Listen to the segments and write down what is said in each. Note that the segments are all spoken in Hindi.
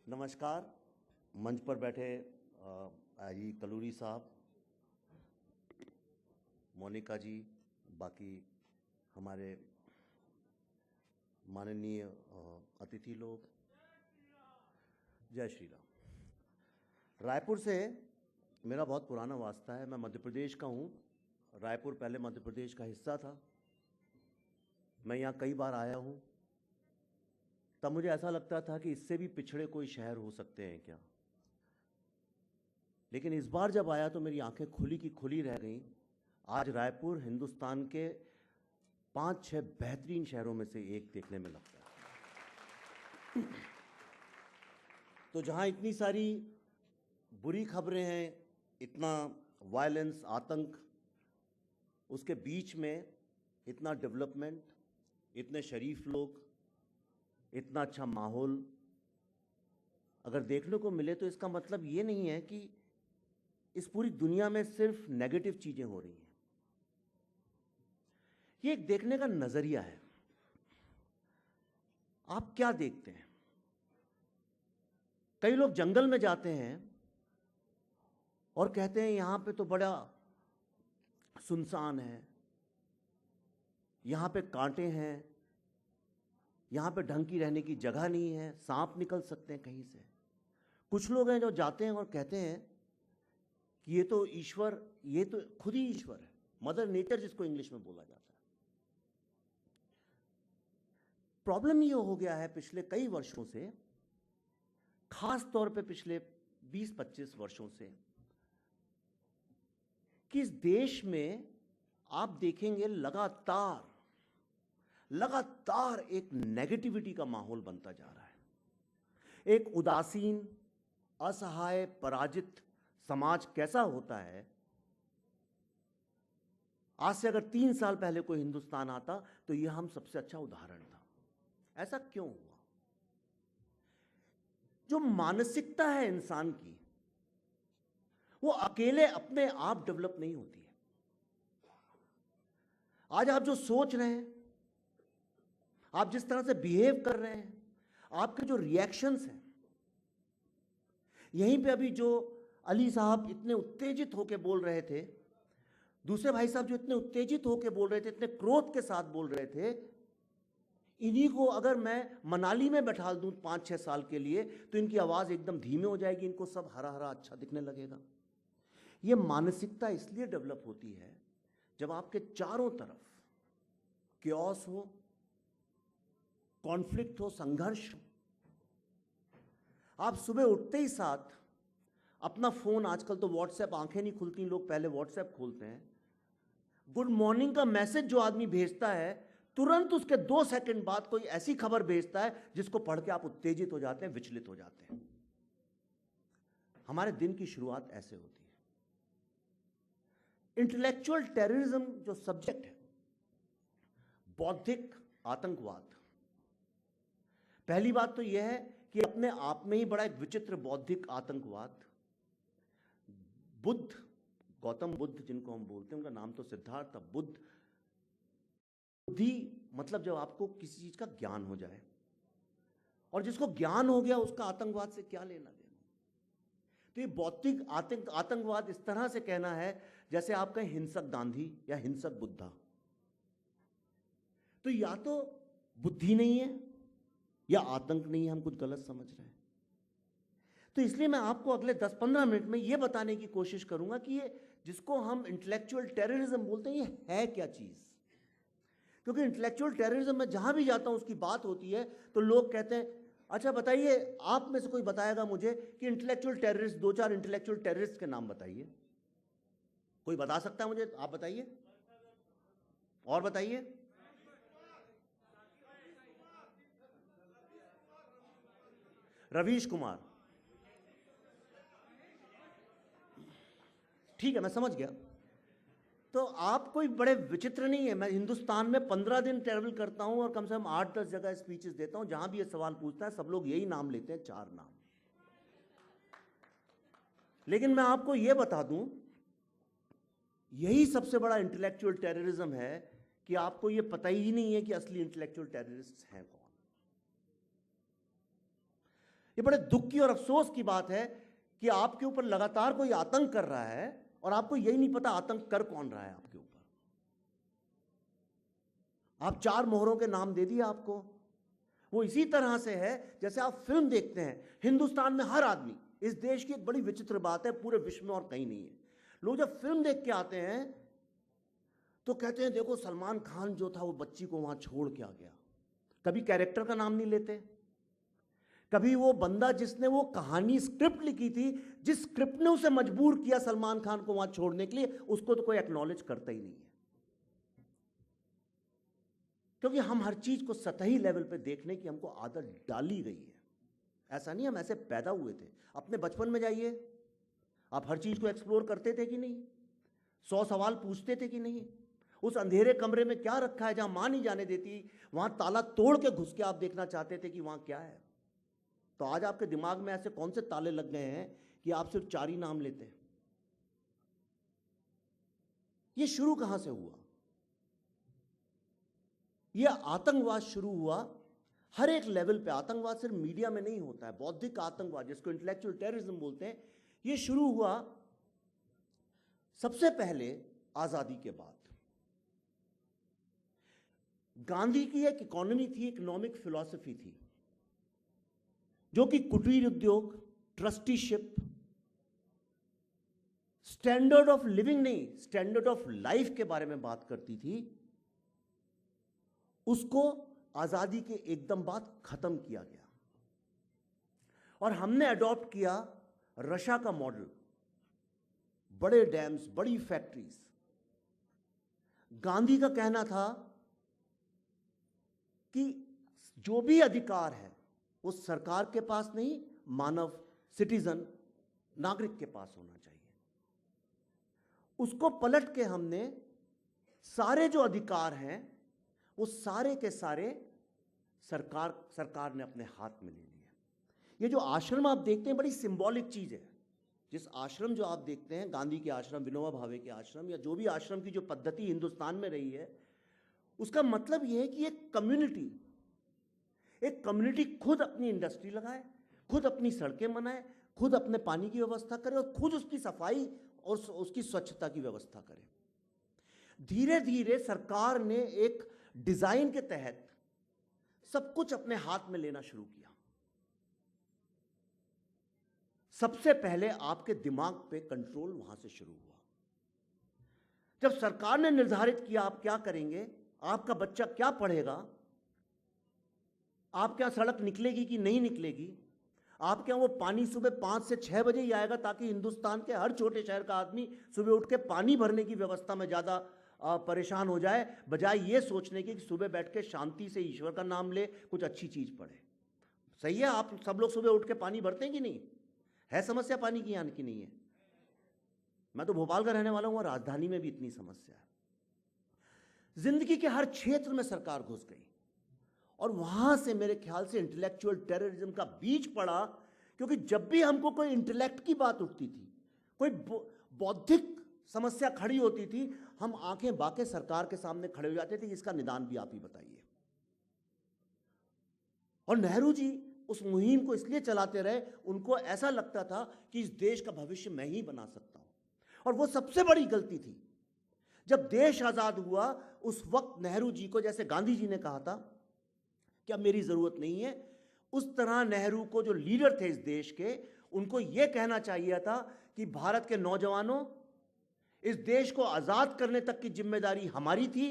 नमस्कार। मंच पर बैठे आई कलूरी साहब, मोनिका जी, बाकी हमारे माननीय अतिथि लोग, जय श्री राम। रायपुर से मेरा बहुत पुराना वास्ता है। मैं मध्य प्रदेश का हूँ। रायपुर पहले मध्य प्रदेश का हिस्सा था। मैं यहाँ कई बार आया हूँ। तब मुझे ऐसा लगता था कि इससे भी पिछड़े कोई शहर हो सकते हैं क्या। लेकिन इस बार जब आया तो मेरी आंखें खुली की खुली रह गईं। आज रायपुर हिंदुस्तान के 5-6 बेहतरीन शहरों में से एक देखने में लगता है। तो जहां इतनी सारी बुरी खबरें हैं, इतना वायलेंस, आतंक, उसके बीच में इतना डेवलपमेंट, इतने शरीफ लोग, इतना अच्छा माहौल अगर देखने को मिले तो इसका मतलब ये नहीं है कि इस पूरी दुनिया में सिर्फ नेगेटिव चीजें हो रही हैं। ये एक देखने का नजरिया है। आप क्या देखते हैं? कई लोग जंगल में जाते हैं और कहते हैं यहां पे तो बड़ा सुनसान है, यहां पे कांटे हैं, यहां पे ढंग की रहने की जगह नहीं है, सांप निकल सकते हैं कहीं से। कुछ लोग हैं जो जाते हैं और कहते हैं कि ये तो ईश्वर, ये तो खुद ही ईश्वर है, मदर नेचर जिसको इंग्लिश में बोला जाता है। प्रॉब्लम ये हो गया है पिछले कई वर्षों से, खास तौर पे पिछले 20-25 वर्षों से, कि इस देश में आप देखेंगे लगातार एक नेगेटिविटी का माहौल बनता जा रहा है। एक उदासीन, असहाय, पराजित समाज कैसा होता है, आज से अगर 3 साल पहले कोई हिंदुस्तान आता तो यह हम सबसे अच्छा उदाहरण था। ऐसा क्यों हुआ? जो मानसिकता है इंसान की, वो अकेले अपने आप डेवलप नहीं होती है। आज आप जो सोच रहे हैं, आप जिस तरह से बिहेव कर रहे हैं, आपके जो रिएक्शंस हैं, यहीं पे अभी जो अली साहब इतने उत्तेजित होकर बोल रहे थे, दूसरे भाई साहब जो इतने उत्तेजित होकर बोल रहे थे, इतने क्रोध के साथ बोल रहे थे, इन्हीं को अगर मैं मनाली में बैठा दूं 5-6 साल के लिए तो इनकी आवाज एकदम धीमी हो जाएगी, इनको सब हरा हरा अच्छा दिखने लगेगा। यह मानसिकता इसलिए डेवलप होती है जब आपके चारों तरफ क्योस हो, कॉन्फ्लिक्ट हो, संघर्ष हो। आप सुबह उठते ही साथ अपना फोन, आजकल तो व्हाट्सएप, आंखें नहीं खुलती लोग पहले व्हाट्सएप खोलते हैं, गुड मॉर्निंग का मैसेज जो आदमी भेजता है, तुरंत उसके 2 सेकंड बाद कोई ऐसी खबर भेजता है जिसको पढ़ के आप उत्तेजित हो जाते हैं, विचलित हो जाते हैं। हमारे दिन की शुरुआत ऐसे होती है। इंटेलेक्चुअल टेररिज्म जो सब्जेक्ट है, बौद्धिक आतंकवाद, पहली बात तो यह है कि अपने आप में ही बड़ा एक विचित्र बौद्धिक आतंकवाद। बुद्ध, गौतम बुद्ध जिनको हम बोलते हैं, उनका नाम तो सिद्धार्थ था। बुद्धि मतलब जब आपको किसी चीज का ज्ञान हो जाए, और जिसको ज्ञान हो गया उसका आतंकवाद से क्या लेना देना। तो ये बौद्धिक आतंकवाद इस तरह से कहना है जैसे आप कहें हिंसक गांधी या हिंसक बुद्धा। तो या तो बुद्धि नहीं है या आतंक नहीं है, हम कुछ गलत समझ रहे हैं। तो इसलिए मैं आपको अगले 10-15 मिनट में यह बताने की कोशिश करूंगा कि ये जिसको हम इंटेलेक्चुअल टेररिज्म बोलते हैं, ये है क्या चीज। क्योंकि इंटेलेक्चुअल टेररिज्म में जहां भी जाता हूं उसकी बात होती है तो लोग कहते हैं, अच्छा बताइए, आप में से कोई बताएगा मुझे कि इंटेलेक्चुअल टेररिस्ट, 2-4 इंटेलेक्चुअल टेररिस्ट के नाम बताइए। कोई बता सकता है मुझे? आप बताइए, और बताइए। रवीश कुमार, ठीक है, मैं समझ गया। तो आप कोई बड़े विचित्र नहीं है। मैं हिंदुस्तान में 15 दिन ट्रैवल करता हूं और कम से कम 8-10 जगह स्पीचेस देता हूं। जहां भी ये सवाल पूछता है सब लोग यही नाम लेते हैं, 4 नाम। लेकिन मैं आपको यह बता दूं, यही सबसे बड़ा इंटेलेक्चुअल टेररिज्म है कि आपको यह पता ही नहीं है कि असली इंटेलेक्चुअल टेररिस्ट हैं कौन। ये बड़े दुख की और अफसोस की बात है कि आपके ऊपर लगातार कोई आतंक कर रहा है और आपको यही नहीं पता आतंक कर कौन रहा है आपके ऊपर। आप 4 मोहरों के नाम दे दिए आपको। वो इसी तरह से है जैसे आप फिल्म देखते हैं, हिंदुस्तान में हर आदमी, इस देश की एक बड़ी विचित्र बात है, पूरे विश्व में और कहीं नहीं है, लोग जब फिल्म देख के आते हैं तो कहते हैं देखो सलमान खान जो था वो बच्ची को वहां छोड़ के आ गया। कभी कैरेक्टर का नाम नहीं लेते, कभी वो बंदा जिसने वो कहानी स्क्रिप्ट लिखी थी, जिस स्क्रिप्ट ने उसे मजबूर किया सलमान खान को वहां छोड़ने के लिए, उसको तो कोई एक्नॉलेज करता ही नहीं है। क्योंकि हम हर चीज को सतही लेवल पे देखने की हमको आदत डाली गई है। ऐसा नहीं हम ऐसे पैदा हुए थे। अपने बचपन में जाइए, आप हर चीज को एक्सप्लोर करते थे कि नहीं? 100 सवाल पूछते थे कि नहीं? उस अंधेरे कमरे में क्या रखा है जहां मां नहीं जाने देती, वहां ताला तोड़ के घुस के आप देखना चाहते थे कि वहां क्या है। तो आज आपके दिमाग में ऐसे कौन से ताले लग गए हैं कि आप सिर्फ 4 ही नाम लेते हैं? ये शुरू कहां से हुआ? यह आतंकवाद शुरू हुआ हर एक लेवल पे। आतंकवाद सिर्फ मीडिया में नहीं होता है, बौद्धिक आतंकवाद जिसको इंटेलेक्चुअल टेररिज्म बोलते हैं, यह शुरू हुआ सबसे पहले आजादी के बाद। गांधी की एक इकोनॉमी थी, इकोनॉमिक फिलॉसफी थी, जो कि कुटीर उद्योग, ट्रस्टीशिप, स्टैंडर्ड ऑफ लिविंग नहीं, स्टैंडर्ड ऑफ लाइफ के बारे में बात करती थी। उसको आजादी के एकदम बाद खत्म किया गया और हमने अडॉप्ट किया रशिया का मॉडल। बड़े डैम्स, बड़ी फैक्ट्रीज। गांधी का कहना था कि जो भी अधिकार है वो सरकार के पास नहीं, मानव, सिटीजन, नागरिक के पास होना चाहिए। उसको पलट के हमने सारे जो अधिकार हैं वो सारे के सारे सरकार ने अपने हाथ में ले लिए। ये जो आश्रम आप देखते हैं बड़ी सिंबॉलिक चीज है। जिस आश्रम जो आप देखते हैं, गांधी के आश्रम, विनोबा भावे के आश्रम, या जो भी आश्रम की जो पद्धति हिंदुस्तान में रही है, उसका मतलब यह है कि एक कम्युनिटी खुद अपनी इंडस्ट्री लगाए, खुद अपनी सड़कें बनाए, खुद अपने पानी की व्यवस्था करे और खुद उसकी सफाई और उसकी स्वच्छता की व्यवस्था करे। धीरे धीरे सरकार ने एक डिजाइन के तहत सब कुछ अपने हाथ में लेना शुरू किया। सबसे पहले आपके दिमाग पे कंट्रोल वहां से शुरू हुआ। जब सरकार ने निर्धारित किया आप क्या करेंगे, आपका बच्चा क्या पढ़ेगा, आपके यहां सड़क निकलेगी कि नहीं निकलेगी, आपके यहां वो पानी सुबह 5 से 6 बजे ही आएगा ताकि हिंदुस्तान के हर छोटे शहर का आदमी सुबह उठ के पानी भरने की व्यवस्था में ज्यादा परेशान हो जाए, बजाय ये सोचने की कि सुबह बैठ के शांति से ईश्वर का नाम ले, कुछ अच्छी चीज पढ़े। सही है, आप सब लोग सुबह उठ के पानी भरते हैं कि नहीं? है समस्या पानी की, यानी कि नहीं है? मैं तो भोपाल का रहने वाला हूं और राजधानी में भी इतनी समस्या है। जिंदगी के हर क्षेत्र में सरकार घुस गई और वहां से मेरे ख्याल से इंटेलेक्चुअल टेररिज्म का बीज पड़ा। क्योंकि जब भी हमको कोई इंटेलेक्ट की बात उठती थी, कोई बौद्धिक समस्या खड़ी होती थी, हम आंखें बाके सरकार के सामने खड़े हो जाते थे, इसका निदान भी आप ही बताइए। और नेहरू जी उस मुहिम को इसलिए चलाते रहे, उनको ऐसा लगता था कि इस देश का भविष्य मैं ही बना सकता हूं। और वो सबसे बड़ी गलती थी। जब देश आजाद हुआ उस वक्त नेहरू जी को, जैसे गांधी जी ने कहा था कि अब मेरी जरूरत नहीं है, उस तरह नेहरू को, जो लीडर थे इस देश के, उनको यह कहना चाहिए था कि भारत के नौजवानों, इस देश को आजाद करने तक की जिम्मेदारी हमारी थी,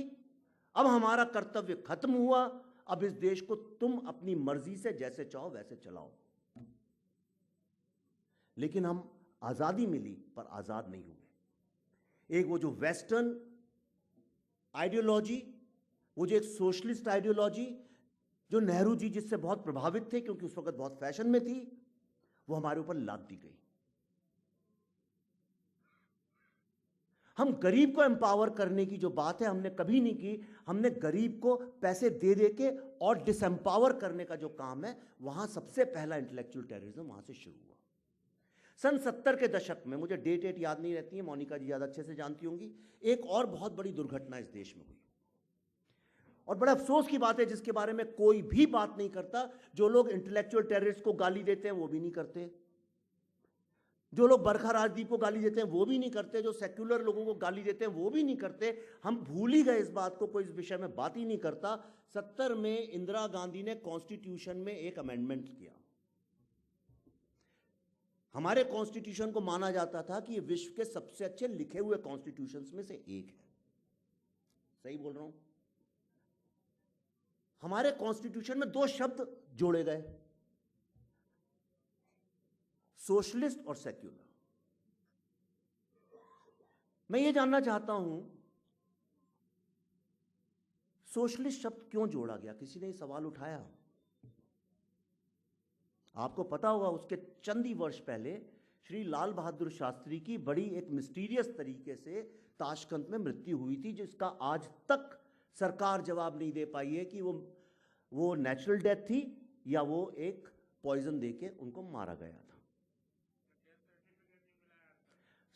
अब हमारा कर्तव्य खत्म हुआ, अब इस देश को तुम अपनी मर्जी से जैसे चाहो वैसे चलाओ। लेकिन हम आजादी मिली पर आजाद नहीं हुए। एक वो जो वेस्टर्न आइडियोलॉजी, वो जो एक सोशलिस्ट आइडियोलॉजी, जो नेहरू जी जिससे बहुत प्रभावित थे क्योंकि उस वक्त बहुत फैशन में थी, वो हमारे ऊपर लाद दी गई। हम गरीब को एम्पावर करने की जो बात है हमने कभी नहीं की। हमने गरीब को पैसे दे दे के और डिसएम्पावर करने का जो काम है, वहां सबसे पहला इंटेलेक्चुअल टेररिज्म वहां से शुरू हुआ। सन 70 के दशक में, मुझे डेट याद नहीं रहती है, मोनिका जी ज्यादा अच्छे से जानती होंगी, एक और बहुत बड़ी दुर्घटना इस देश में हुई। और बड़ा अफसोस की बात है जिसके बारे में कोई भी बात नहीं करता, जो लोग इंटेलेक्चुअल टेररिस्ट को गाली देते हैं वो भी नहीं करते, जो लोग बरखा राजदीप को गाली देते हैं वो भी नहीं करते, जो सेक्युलर लोगों को गाली देते हैं वो भी नहीं करते। हम भूल ही गए इस बात को, कोई इस विषय में बात ही नहीं करता। 70 में इंदिरा गांधी ने कॉन्स्टिट्यूशन में एक अमेंडमेंट किया। हमारे कॉन्स्टिट्यूशन को माना जाता था कि ये विश्व के सबसे अच्छे लिखे हुए कॉन्स्टिट्यूशंस में से एक है। सही बोल रहा हूं? हमारे कॉन्स्टिट्यूशन में 2 शब्द जोड़े गए, सोशलिस्ट और सेक्युलर। मैं ये जानना चाहता हूं सोशलिस्ट शब्द क्यों जोड़ा गया? किसी ने सवाल उठाया? आपको पता होगा उसके चंद ही वर्ष पहले श्री लाल बहादुर शास्त्री की बड़ी एक मिस्टीरियस तरीके से ताशकंद में मृत्यु हुई थी, जिसका आज तक सरकार जवाब नहीं दे पाई है कि वो नेचुरल डेथ थी या वो एक पॉइजन देके उनको मारा गया था।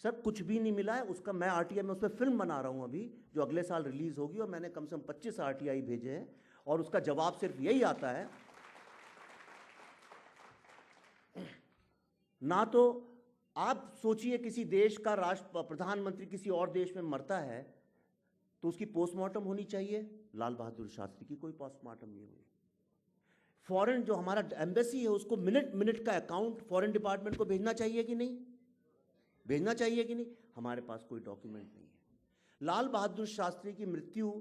सर कुछ भी नहीं मिला है उसका। मैं आरटीआई में उस पर फिल्म बना रहा हूं अभी, जो अगले साल रिलीज होगी, और मैंने कम से कम 25 आरटीआई भेजे हैं और उसका जवाब सिर्फ यही आता है, ना तो आप सोचिए किसी देश का राष्ट्र प्रधानमंत्री किसी और देश में मरता है तो उसकी पोस्टमार्टम होनी चाहिए, लाल बहादुर शास्त्री की कोई पोस्टमार्टम नहीं हुई। फॉरेन जो हमारा एम्बेसी है उसको मिनट मिनट का अकाउंट फॉरेन डिपार्टमेंट को भेजना चाहिए कि नहीं, भेजना चाहिए कि नहीं? हमारे पास कोई डॉक्यूमेंट नहीं है। लाल बहादुर शास्त्री की मृत्यु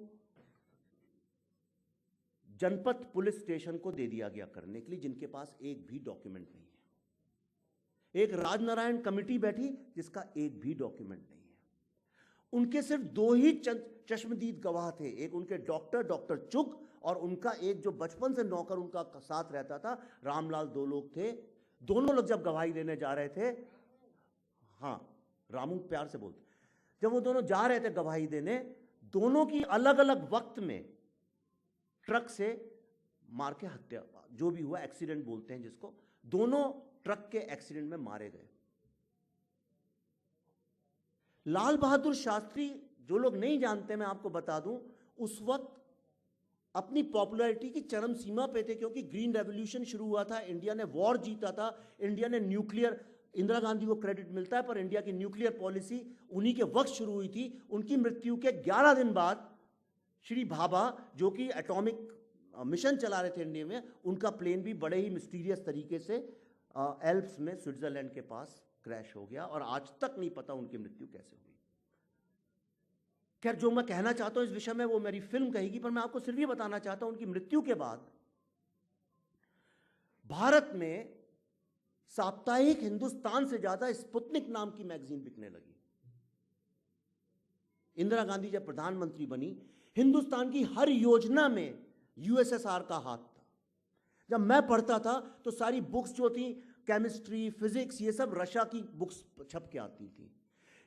जनपद पुलिस स्टेशन को दे दिया गया करने के लिए, जिनके पास एक भी डॉक्यूमेंट नहीं है। एक राजनारायण कमेटी बैठी जिसका एक भी डॉक्यूमेंट नहीं है। उनके सिर्फ 2 ही चश्मदीद गवाह थे, एक उनके डॉक्टर चुग और उनका एक जो बचपन से नौकर उनका साथ रहता था रामलाल। 2 लोग थे। दोनों लोग जब गवाही देने जा रहे थे, हाँ रामू प्यार से बोलते, जब वो दोनों जा रहे थे गवाही देने, दोनों की अलग अलग वक्त में ट्रक से मार के हत्या, जो भी हुआ एक्सीडेंट बोलते हैं जिसको, दोनों ट्रक के एक्सीडेंट में मारे गए। लाल बहादुर शास्त्री, जो लोग नहीं जानते मैं आपको बता दूं, उस वक्त अपनी पॉपुलैरिटी की चरम सीमा पे थे, क्योंकि ग्रीन रेवोल्यूशन शुरू हुआ था, इंडिया ने वॉर जीता था, इंडिया ने न्यूक्लियर, इंदिरा गांधी को क्रेडिट मिलता है पर इंडिया की न्यूक्लियर पॉलिसी उन्हीं के वक्त शुरू हुई थी। उनकी मृत्यु के 11 दिन बाद श्री भाभा, जो कि एटॉमिक मिशन चला रहे थे इंडिया में, उनका प्लेन भी बड़े ही मिस्टीरियस तरीके से एल्प्स में स्विट्जरलैंड के पास क्रैश हो गया और आज तक नहीं पता उनकी मृत्यु कैसे हुई। खैर, जो मैं कहना चाहता हूं इस विषय में वो मेरी फिल्म कहेगी, पर मैं आपको सिर्फ ये बताना चाहता हूं उनकी मृत्यु के बाद भारत में साप्ताहिक हिंदुस्तान से ज्यादा स्पुतनिक नाम की मैगजीन बिकने लगी। इंदिरा गांधी जब प्रधानमंत्री बनी, हिंदुस्तान की हर योजना में यूएसएसआर का हाथ था। जब मैं पढ़ता था तो सारी बुक्स जो थी, केमिस्ट्री, फिजिक्स, ये सब रशिया की बुक्स छप के आती थी।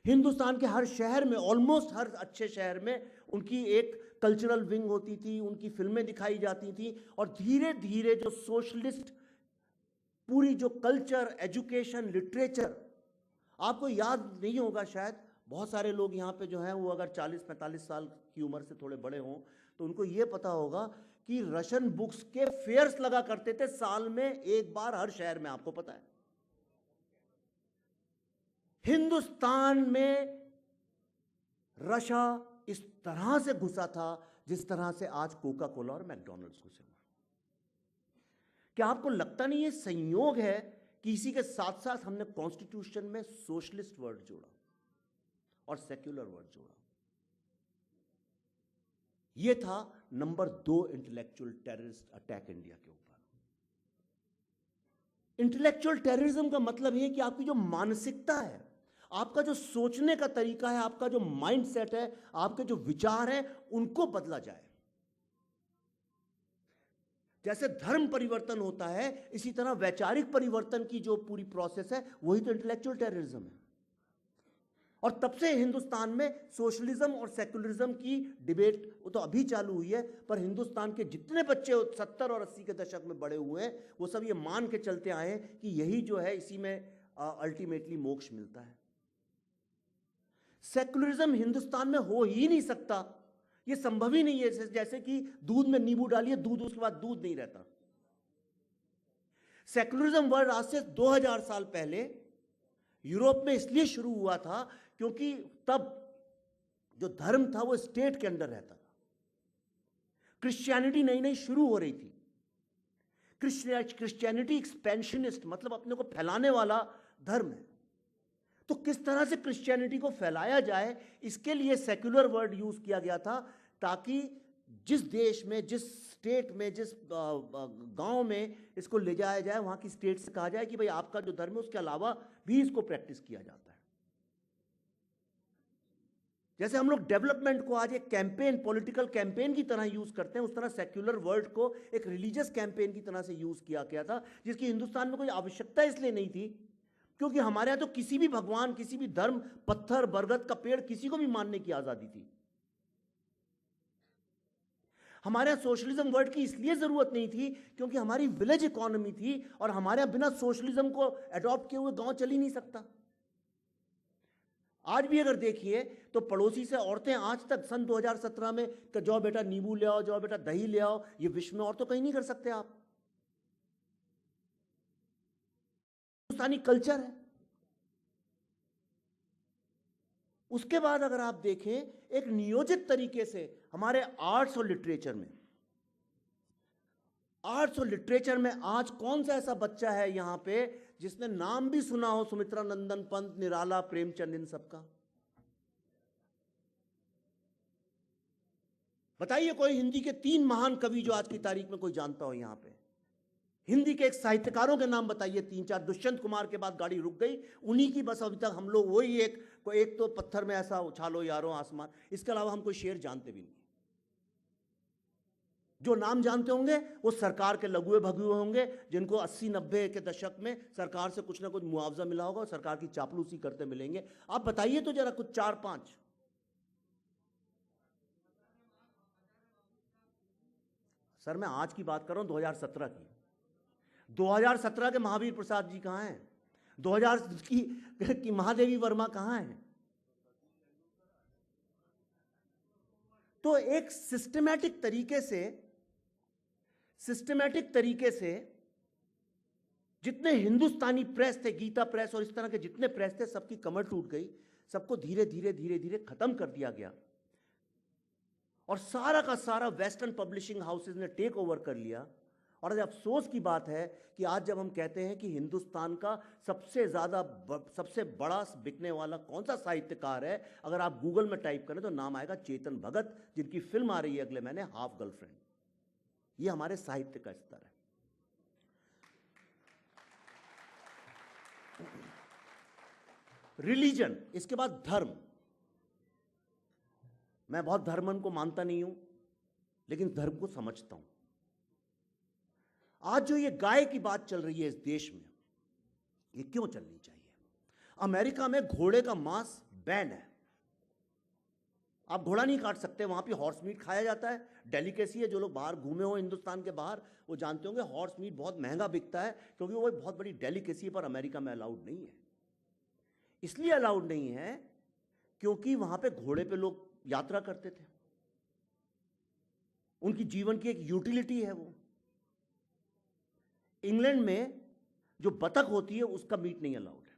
हिंदुस्तान के हर शहर में, ऑलमोस्ट हर अच्छे शहर में उनकी एक कल्चरल विंग होती थी, उनकी फिल्में दिखाई जाती थी। और धीरे धीरे जो सोशलिस्ट पूरी जो कल्चर, एजुकेशन, लिटरेचर, आपको याद नहीं होगा शायद, बहुत सारे लोग यहाँ पे जो हैं वो अगर 40-45 साल की उम्र से थोड़े बड़े हों तो उनको ये पता होगा कि रशियन बुक्स के फेयर्स लगा करते थे साल में एक बार हर शहर में, आपको पता है। हिंदुस्तान में रशिया इस तरह से घुसा था जिस तरह से आज कोका कोला और मैकडॉनल्ड्स घुसे हुए। क्या आपको लगता नहीं ये संयोग है कि इसी के साथ साथ हमने कॉन्स्टिट्यूशन में सोशलिस्ट वर्ड जोड़ा और सेक्युलर वर्ड जोड़ा? यह था number 2 intellectual terrorist attack India के ऊपर। इंटेलेक्चुअल टेररिज्म का मतलब यह कि आपकी जो मानसिकता है, आपका जो सोचने का तरीका है, आपका जो माइंडसेट है, आपके जो विचार हैं, उनको बदला जाए। जैसे धर्म परिवर्तन होता है, इसी तरह वैचारिक परिवर्तन की जो पूरी प्रोसेस है, वही तो इंटेलेक्चुअल टेररिज्म है। और तब से हिंदुस्तान में सोशलिज्म और सेक्युलरिज्म की डिबेट वो तो अभी चालू हुई है, पर हिंदुस्तान के जितने बच्चे 70 और 80 के दशक में बड़े हुए हैं, वो सब ये मान के चलते आए हैं कि यही जो है, इसी में अल्टीमेटली मोक्ष मिलता है। सेक्युलरिज्म हिंदुस्तान में हो ही नहीं सकता ये संभव ही नहीं है। जैसे कि दूध में नींबू डालिए, दूध, उसके बाद दूध नहीं रहता। सेकुलरिज्म वर्ड आज से 2000 साल पहले यूरोप में इसलिए शुरू हुआ था क्योंकि तब जो धर्म था वो स्टेट के अंदर रहता था। क्रिश्चियनिटी नई नई शुरू हो रही थी। क्रिश्चियनिटी एक्सपेंशनिस्ट, मतलब अपने को फैलाने वाला धर्म है। तो किस तरह से क्रिश्चियनिटी को फैलाया जाए, इसके लिए सेक्युलर वर्ड यूज किया गया था, ताकि जिस देश में, जिस स्टेट में, जिस गांव में इसको ले जाया जाए, वहां की स्टेट से कहा जाए कि भाई आपका जो धर्म है उसके अलावा भी इसको प्रैक्टिस किया जाता है। जैसे हम लोग डेवलपमेंट को आज एक कैंपेन, पॉलिटिकल कैंपेन की तरह यूज करते हैं, उस तरह सेक्युलर वर्ड को एक रिलीजियस कैंपेन की तरह से यूज किया गया था, जिसकी हिंदुस्तान में कोई आवश्यकता इसलिए नहीं थी क्योंकि हमारे यहां तो किसी भी भगवान, किसी भी धर्म, पत्थर, बरगद का पेड़, किसी को भी मानने की आजादी थी। हमारे यहां सोशलिज्म वर्ड की इसलिए जरूरत नहीं थी क्योंकि हमारी विलेज इकोनॉमी थी और हमारे यहां बिना सोशलिज्म को अडॉप्ट किए हुए गांव चल ही नहीं सकता। आज भी अगर देखिए तो पड़ोसी से औरतें आज तक सन 2017 में जाओ बेटा नींबू ले आओ, जाओ बेटा दही ले आओ, ये विश्व में और तो कहीं नहीं कर सकते आप। हिंदुस्तानी कल्चर है। उसके बाद अगर आप देखें एक नियोजित तरीके से हमारे आर्ट्स और लिटरेचर में आज कौन सा ऐसा बच्चा है यहां पे जिसने नाम भी सुना हो सुमित्रा नंदन पंत, निराला, प्रेमचंद, इन सबका? बताइए कोई हिंदी के 3 महान कवि जो आज की तारीख में कोई जानता हो यहां पे? हिंदी के एक साहित्यकारों के नाम बताइए 3-4। दुष्यंत कुमार के बाद गाड़ी रुक गई, उन्हीं की बस अभी तक हम लोग वही एक तो पत्थर में ऐसा उछालो यारो आसमान, इसके अलावा हम कोई शेर जानते भी नहीं। जो नाम जानते होंगे वो सरकार के लघुए भगुए होंगे, जिनको 80-90 के दशक में सरकार से कुछ ना कुछ मुआवजा मिला होगा और सरकार की चापलूसी करते मिलेंगे। आप बताइए तो जरा कुछ 4-5। सर मैं आज की बात कर रहा हूं, 2017 की। 2017 के महावीर प्रसाद जी कहां हैं? 2000 की महादेवी वर्मा कहां हैं? तो एक सिस्टमैटिक तरीके से जितने हिंदुस्तानी प्रेस थे, गीता प्रेस और इस तरह के जितने प्रेस थे, सबकी कमर टूट गई, सबको धीरे धीरे खत्म कर दिया गया और सारा का सारा वेस्टर्न पब्लिशिंग हाउसेज ने टेक ओवर कर लिया। और आज अफसोस की बात है कि आज जब हम कहते हैं कि हिंदुस्तान का सबसे बड़ा बिकने वाला कौन सा साहित्यकार है, अगर आप गूगल में टाइप करें तो नाम आएगा चेतन भगत, जिनकी फिल्म आ रही है अगले महीने, हाफ गर्लफ्रेंड। ये हमारे साहित्य का स्तर है। रिलीजन, इसके बाद धर्म। मैं बहुत धर्म को मानता नहीं हूं, लेकिन धर्म को समझता हूं। आज जो ये गाय की बात चल रही है इस देश में, ये क्यों चलनी चाहिए? अमेरिका में घोड़े का मांस बैन है, आप घोड़ा नहीं काट सकते, वहां पे हॉर्स मीट खाया जाता है, डेलिकेसी है। जो लोग बाहर घूमे हो हिंदुस्तान के बाहर वो जानते होंगे हॉर्स मीट बहुत महंगा बिकता है, क्योंकि वो बहुत बड़ी डेलिकेसी, पर अमेरिका में अलाउड नहीं है। इसलिए अलाउड नहीं है क्योंकि वहां पे घोड़े पे लोग यात्रा करते थे, उनकी जीवन की एक यूटिलिटी है वो। इंग्लैंड में जो बतख होती है उसका मीट नहीं अलाउड है।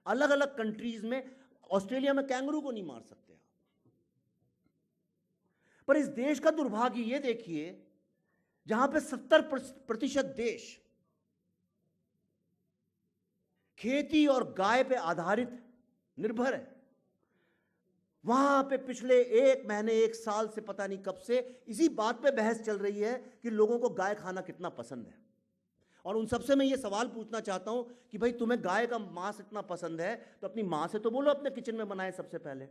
अलग अलग कंट्रीज में, ऑस्ट्रेलिया में कैंगरू को नहीं मार सकते आप। पर इस देश का दुर्भाग्य ये देखिए, जहां पे 70% देश खेती और गाय पे आधारित निर्भर है, वहां पे पिछले 1 महीने 1 साल से पता नहीं कब से इसी बात पे बहस चल रही है कि लोगों को गाय खाना कितना पसंद है। और उन सबसे मैं ये सवाल पूछना चाहता हूं कि भाई तुम्हें गाय का मांस इतना पसंद है तो अपनी मां से तो बोलो अपने किचन में बनाए सबसे पहले।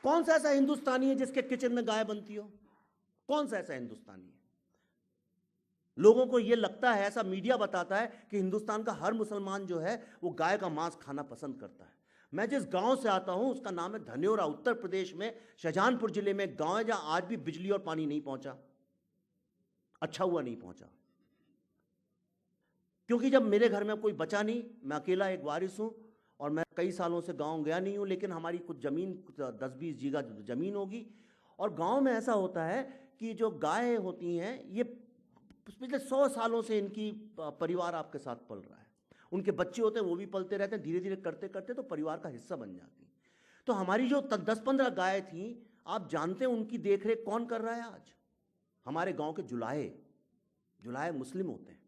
कौन सा ऐसा हिंदुस्तानी है जिसके किचन में गाय बनती हो? कौन सा ऐसा हिंदुस्तानी है? लोगों को यह लगता है, ऐसा मीडिया बताता है कि हिंदुस्तान का हर मुसलमान जो है वो गाय का मांस खाना पसंद करता है। मैं जिस गांव से आता हूं उसका नाम है धन्योरा, उत्तर प्रदेश में शाहजहानपुर जिले में गांव है, जहां आज भी बिजली और पानी नहीं पहुंचा। अच्छा हुआ नहीं पहुंचा, क्योंकि जब मेरे घर में कोई बचा नहीं, मैं अकेला एक वारिस हूं, और मैं कई सालों से गांव गया नहीं हूं, लेकिन हमारी कुछ ज़मीन 10-20 बीघा ज़मीन होगी, और गांव में ऐसा होता है कि जो गाय होती हैं ये पिछले 100 सालों से इनकी परिवार आपके साथ पल रहा है, उनके बच्चे होते हैं वो भी पलते रहते हैं, धीरे धीरे करते करते तो परिवार का हिस्सा बन जाती हैं। तो हमारी जो 10-15 गाय थी, आप जानते हैं उनकी देखरेख कौन कर रहा है आज? हमारे गांव के जुलाहे मुस्लिम होते हैं।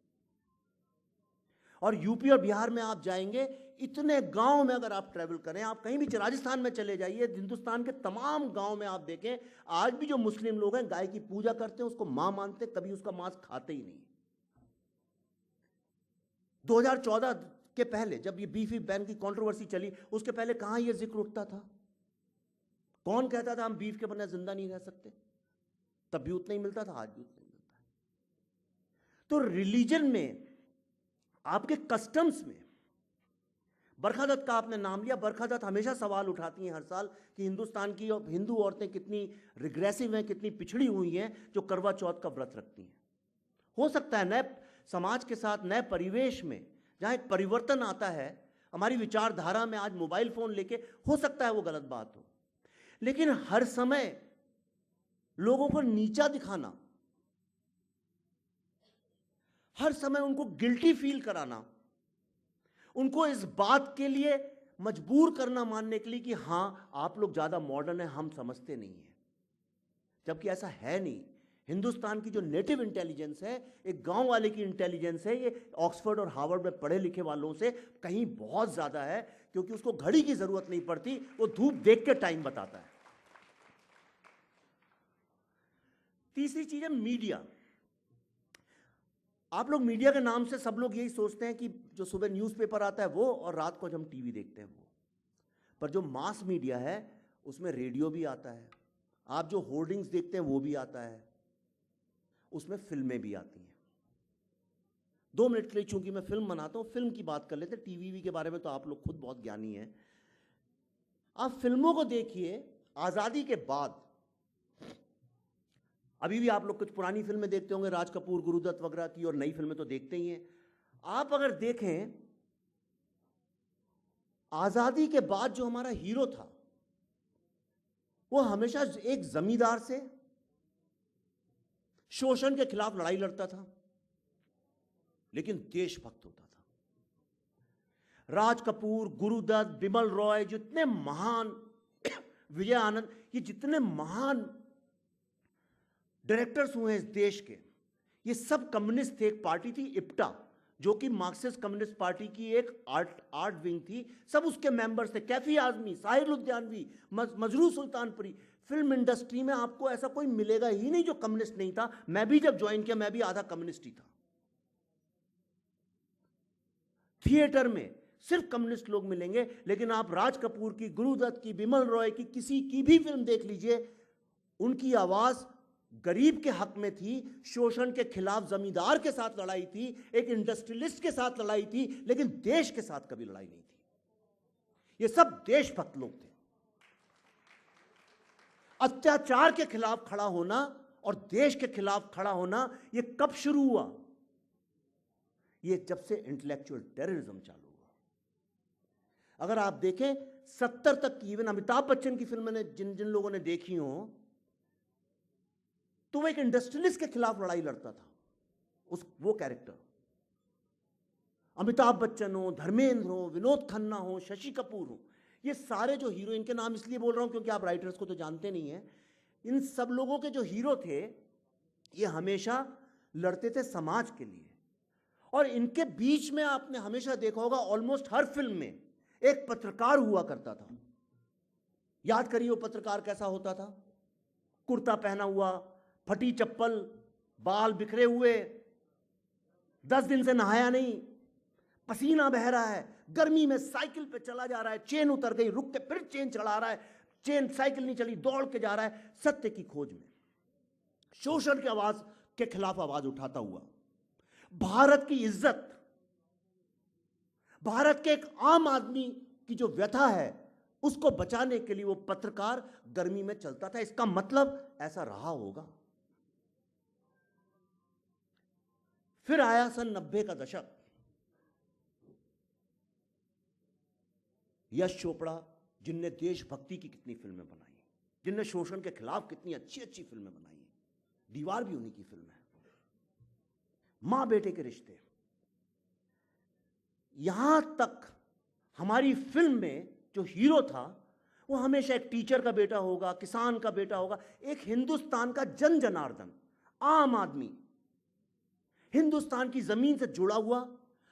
और यूपी और बिहार में आप जाएंगे, इतने गांव में अगर आप ट्रैवल करें, आप कहीं भी राजस्थान में चले जाइए, हिंदुस्तान के तमाम गांव में आप देखें, आज भी जो मुस्लिम लोग हैं गाय की पूजा करते हैं, उसको मां मानते हैं, कभी उसका मांस खाते ही नहीं। 2014 के पहले जब ये बीफ बैन की कंट्रोवर्सी चली, उसके पहले कहां ये जिक्र उठता था? कौन कहता था हम बीफ के बिना जिंदा नहीं रह सकते? तब भी उतना ही मिलता था, आज भी उतना ही मिलता है। तो रिलीजन में, आपके कस्टम्स में, बरखा दत्त का आपने नाम लिया, बरखा दत्त हमेशा सवाल उठाती हैं हर साल कि हिंदुस्तान की और हिंदू औरतें कितनी रिग्रेसिव हैं, कितनी पिछड़ी हुई हैं जो करवा चौथ का व्रत रखती हैं। हो सकता है नए समाज के साथ, नए परिवेश में जहां एक परिवर्तन आता है, हमारी विचारधारा में, आज मोबाइल फोन लेके, हो सकता है वो गलत बात हो, लेकिन हर समय लोगों को नीचा दिखाना, हर समय उनको गिल्टी फील कराना, उनको इस बात के लिए मजबूर करना मानने के लिए कि हां आप लोग ज्यादा मॉडर्न हैं, हम समझते नहीं हैं, जबकि ऐसा है नहीं। हिंदुस्तान की जो नेटिव इंटेलिजेंस है, एक गांव वाले की इंटेलिजेंस है, ये ऑक्सफोर्ड और हार्वर्ड में पढ़े लिखे वालों से कहीं बहुत ज्यादा है, क्योंकि उसको घड़ी की जरूरत नहीं पड़ती, वो धूप देख के टाइम बताता है। तीसरी चीज है मीडिया। आप लोग मीडिया के नाम से सब लोग यही सोचते हैं कि जो सुबह न्यूज़पेपर आता है वो, और रात को जब हम टीवी देखते हैं वो, पर जो मास मीडिया है उसमें रेडियो भी आता है, आप जो होर्डिंग्स देखते हैं वो भी आता है, उसमें फिल्में भी आती हैं। 2 मिनट के लिए चूंकि मैं फिल्म बनाता हूं, फिल्म की बात कर लेते हैं। टीवी के बारे में तो आप लोग खुद बहुत ज्ञानी हैं। आप फिल्मों को देखिए, आजादी के बाद अभी भी आप लोग कुछ पुरानी फिल्में देखते होंगे, राज कपूर, गुरुदत्त वगैरह की, और नई फिल्में तो देखते ही हैं। आप अगर देखें, आजादी के बाद जो हमारा हीरो था वो हमेशा एक जमींदार से शोषण के खिलाफ लड़ाई लड़ता था, लेकिन देशभक्त होता था। राज कपूर, गुरुदत्त, बिमल रॉय, जितने महान विजय आनंद, ये जितने महान डायरेक्टर्स हुए इस देश के, ये सब कम्युनिस्ट थे। एक पार्टी थी इप्टा, जो कि मार्क्सिस्ट कम्युनिस्ट पार्टी की एक आर्ट विंग थी, सब उसके मेंबर्स थे। कैफी आजमी, साहिर लुधियानवी, मजरू सुल्तानपुरी। फिल्म इंडस्ट्री में आपको ऐसा कोई मिलेगा ही नहीं जो कम्युनिस्ट नहीं था। मैं भी जब ज्वाइन किया, मैं भी आधा कम्युनिस्ट ही था। थिएटर में सिर्फ कम्युनिस्ट लोग मिलेंगे, लेकिन आप राज कपूर की, गुरुदत्त की, बिमल रॉय की, किसी की भी फिल्म देख लीजिए, उनकी आवाज गरीब के हक में थी, शोषण के खिलाफ जमींदार के साथ लड़ाई थी, एक इंडस्ट्रियलिस्ट के साथ लड़ाई थी, लेकिन देश के साथ कभी लड़ाई नहीं थी। ये सब देशभक्त लोग थे। अत्याचार के खिलाफ खड़ा होना और देश के खिलाफ खड़ा होना, ये कब शुरू हुआ? ये जब से इंटेलेक्चुअल टेररिज्म चालू हुआ। अगर आप देखें 70 तक की, इवन अमिताभ बच्चन की फिल्में जिन जिन लोगों ने देखी हो, तो वो एक इंडस्ट्रियलिस्ट के खिलाफ लड़ाई लड़ता था, वो कैरेक्टर। अमिताभ बच्चन हो, धर्मेंद्र हो, विनोद खन्ना हो, शशि कपूर हो, ये सारे जो हीरो, इनके नाम इसलिए बोल रहा हूं क्योंकि आप राइटर्स को तो जानते नहीं हैं, इन सब लोगों के जो हीरो थे, ये हमेशा लड़ते थे समाज के लिए। और इनके बीच में आपने हमेशा देखा होगा, ऑलमोस्ट हर फिल्म में एक पत्रकार हुआ करता था। याद करिए वो पत्रकार कैसा होता था? कुर्ता पहना हुआ, फटी चप्पल, बाल बिखरे हुए, 10 दिन से नहाया नहीं, पसीना बह रहा है, गर्मी में साइकिल पे चला जा रहा है, चेन उतर गई, रुक के फिर चेन चला रहा है, चेन साइकिल नहीं चली, दौड़ के जा रहा है, सत्य की खोज में, शोषण की आवाज के खिलाफ आवाज उठाता हुआ। भारत की इज्जत, भारत के एक आम आदमी की जो व्यथा है, उसको बचाने के लिए वो पत्रकार गर्मी में चलता था। इसका मतलब ऐसा रहा होगा। फिर आया सन 90 का दशक। यश चोपड़ा, जिनने देशभक्ति की कितनी फिल्में बनाई, जिनने शोषण के खिलाफ कितनी अच्छी अच्छी फिल्में बनाई हैं, दीवार भी उन्हीं की फिल्म है, मां बेटे के रिश्ते। यहां तक हमारी फिल्म में जो हीरो था वो हमेशा एक टीचर का बेटा होगा, किसान का बेटा होगा, एक हिंदुस्तान का जन जनार्दन, आम आदमी, हिंदुस्तान की जमीन से जुड़ा हुआ,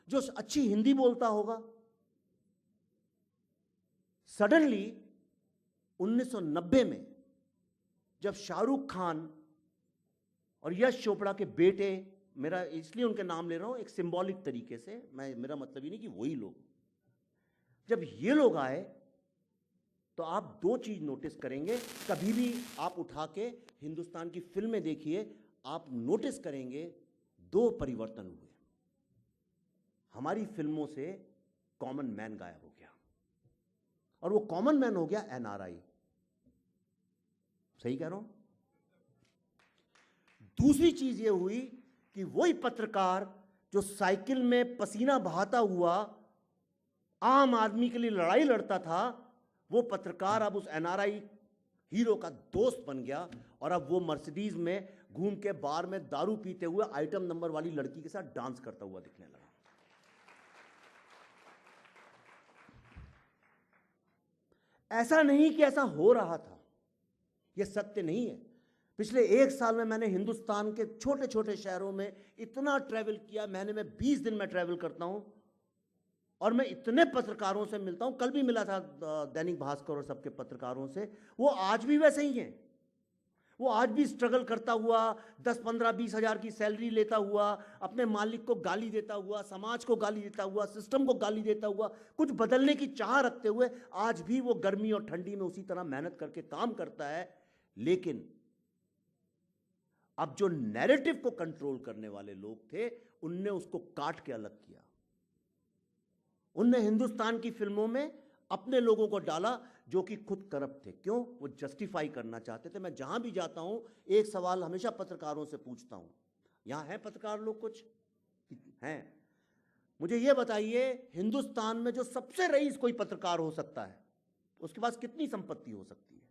जो अच्छी हिंदी बोलता होगा। सडनली 1990 में जब शाहरुख खान और यश चोपड़ा के बेटे, मेरा इसलिए उनके नाम ले रहा हूं एक सिंबॉलिक तरीके से, मेरा मतलब ही नहीं कि वही लोग, जब ये लोग आए तो आप दो चीज नोटिस करेंगे। कभी भी आप उठा के हिंदुस्तान की फिल्में देखिए, आप नोटिस करेंगे दो परिवर्तन हुए। हमारी फिल्मों से कॉमन मैन गायब हो गया, और वो कॉमन मैन हो गया एनआरआई। सही कह रहा हूं? दूसरी चीज ये हुई कि वही पत्रकार जो साइकिल में पसीना बहाता हुआ आम आदमी के लिए लड़ाई लड़ता था, वो पत्रकार अब उस एनआरआई हीरो का दोस्त बन गया, और अब वो मर्सिडीज में घूम के बार में दारू पीते हुए आइटम नंबर वाली लड़की के साथ डांस करता हुआ दिखने लगा। ऐसा नहीं कि ऐसा हो रहा था, यह सत्य नहीं है। पिछले 1 साल में मैंने हिंदुस्तान के छोटे छोटे शहरों में इतना ट्रैवल किया, महीने में 20 दिन में ट्रैवल करता हूं, और मैं इतने पत्रकारों से मिलता हूं। कल भी मिला था दैनिक भास्कर और सबके पत्रकारों से, वो आज भी वैसे ही हैं। वो आज भी स्ट्रगल करता हुआ, 10, 15, 20 हजार की सैलरी लेता हुआ, अपने मालिक को गाली देता हुआ, समाज को गाली देता हुआ, सिस्टम को गाली देता हुआ, कुछ बदलने की चाह रखते हुए आज भी वो गर्मी और ठंडी में उसी तरह मेहनत करके काम करता है। लेकिन अब जो नैरेटिव को कंट्रोल करने वाले लोग थे, उनने उसको काट के अलग किया। उनने हिंदुस्तान की फिल्मों में अपने लोगों को डाला जो कि खुद करप्ट थे। क्यों? वो जस्टिफाई करना चाहते थे। मैं जहां भी जाता हूं एक सवाल हमेशा पत्रकारों से पूछता हूं, यहां हैं पत्रकार लोग कुछ हैं, मुझे ये बताइए, हिंदुस्तान में जो सबसे रईस कोई पत्रकार हो सकता है, उसके पास कितनी संपत्ति हो सकती है?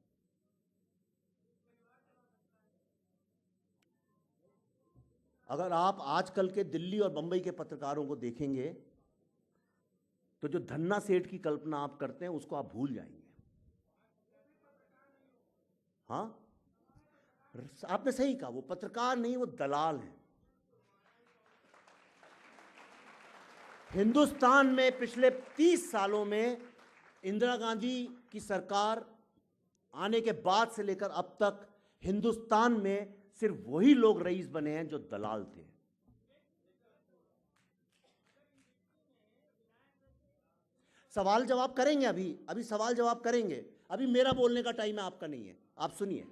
अगर आप आजकल के दिल्ली और बंबई के पत्रकारों को देखेंगे तो जो धन्ना सेठ की कल्पना आप करते हैं उसको आप भूल जाएंगे। हाँ, आपने सही कहा, वो पत्रकार नहीं, वो दलाल हैं। हिंदुस्तान में पिछले 30 सालों में इंदिरा गांधी की सरकार आने के बाद से लेकर अब तक हिंदुस्तान में सिर्फ वही लोग रईस बने हैं जो दलाल थे। सवाल जवाब करेंगे, अभी सवाल जवाब करेंगे। अभी मेरा बोलने का टाइम है, आपका नहीं है। आप सुनिए,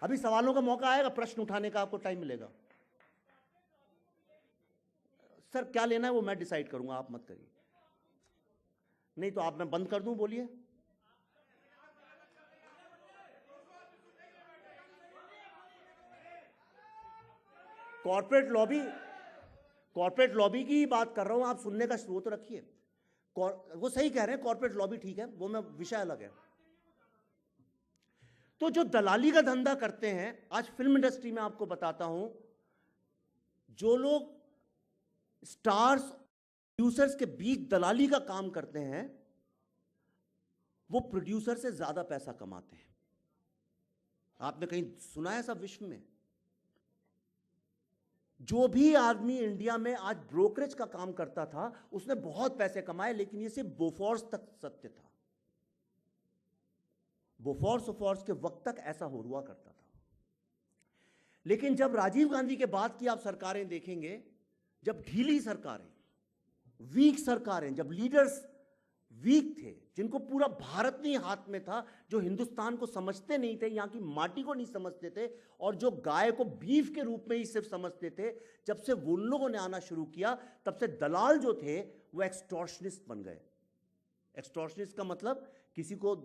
अभी सवालों का मौका आएगा, प्रश्न उठाने का आपको टाइम मिलेगा। सर क्या लेना है वो मैं डिसाइड करूंगा, आप मत करिए। नहीं तो आप, मैं बंद कर दूं? बोलिए। कॉर्पोरेट लॉबी की बात कर रहा हूं, आप सुनने का वो तो रखिए। वो सही कह रहे हैं, कॉर्पोरेट लॉबी ठीक है, वो मैं विषय अलग है। तो जो दलाली का धंधा करते हैं, आज फिल्म इंडस्ट्री में आपको बताता हूं, जो लोग स्टार्स प्रोड्यूसर्स के बीच दलाली का काम करते हैं, वो प्रोड्यूसर से ज्यादा पैसा कमाते हैं। आपने कहीं सुना है ऐसा विश्व में? जो भी आदमी इंडिया में आज ब्रोकरेज का काम करता था, उसने बहुत पैसे कमाए, लेकिन ये सिर्फ बोफोर्स तक सत्य था। बोफोर्स के वक्त तक ऐसा हुआ करता था। लेकिन जब राजीव गांधी के बाद की आप सरकारें देखेंगे, जब ढीली सरकारें, वीक सरकारें, जब लीडर्स वीक थे, जिनको पूरा भारत नहीं हाथ में था, जो हिंदुस्तान को समझते नहीं थे, यहां की माटी को नहीं समझते थे, और जो गाय को बीफ के रूप में ही सिर्फ समझते थे, जब से उन लोगों ने आना शुरू किया, तब से दलाल जो थे वो एक्सटॉर्शनिस्ट बन गए। एक्सटॉर्शनिस्ट का मतलब किसी को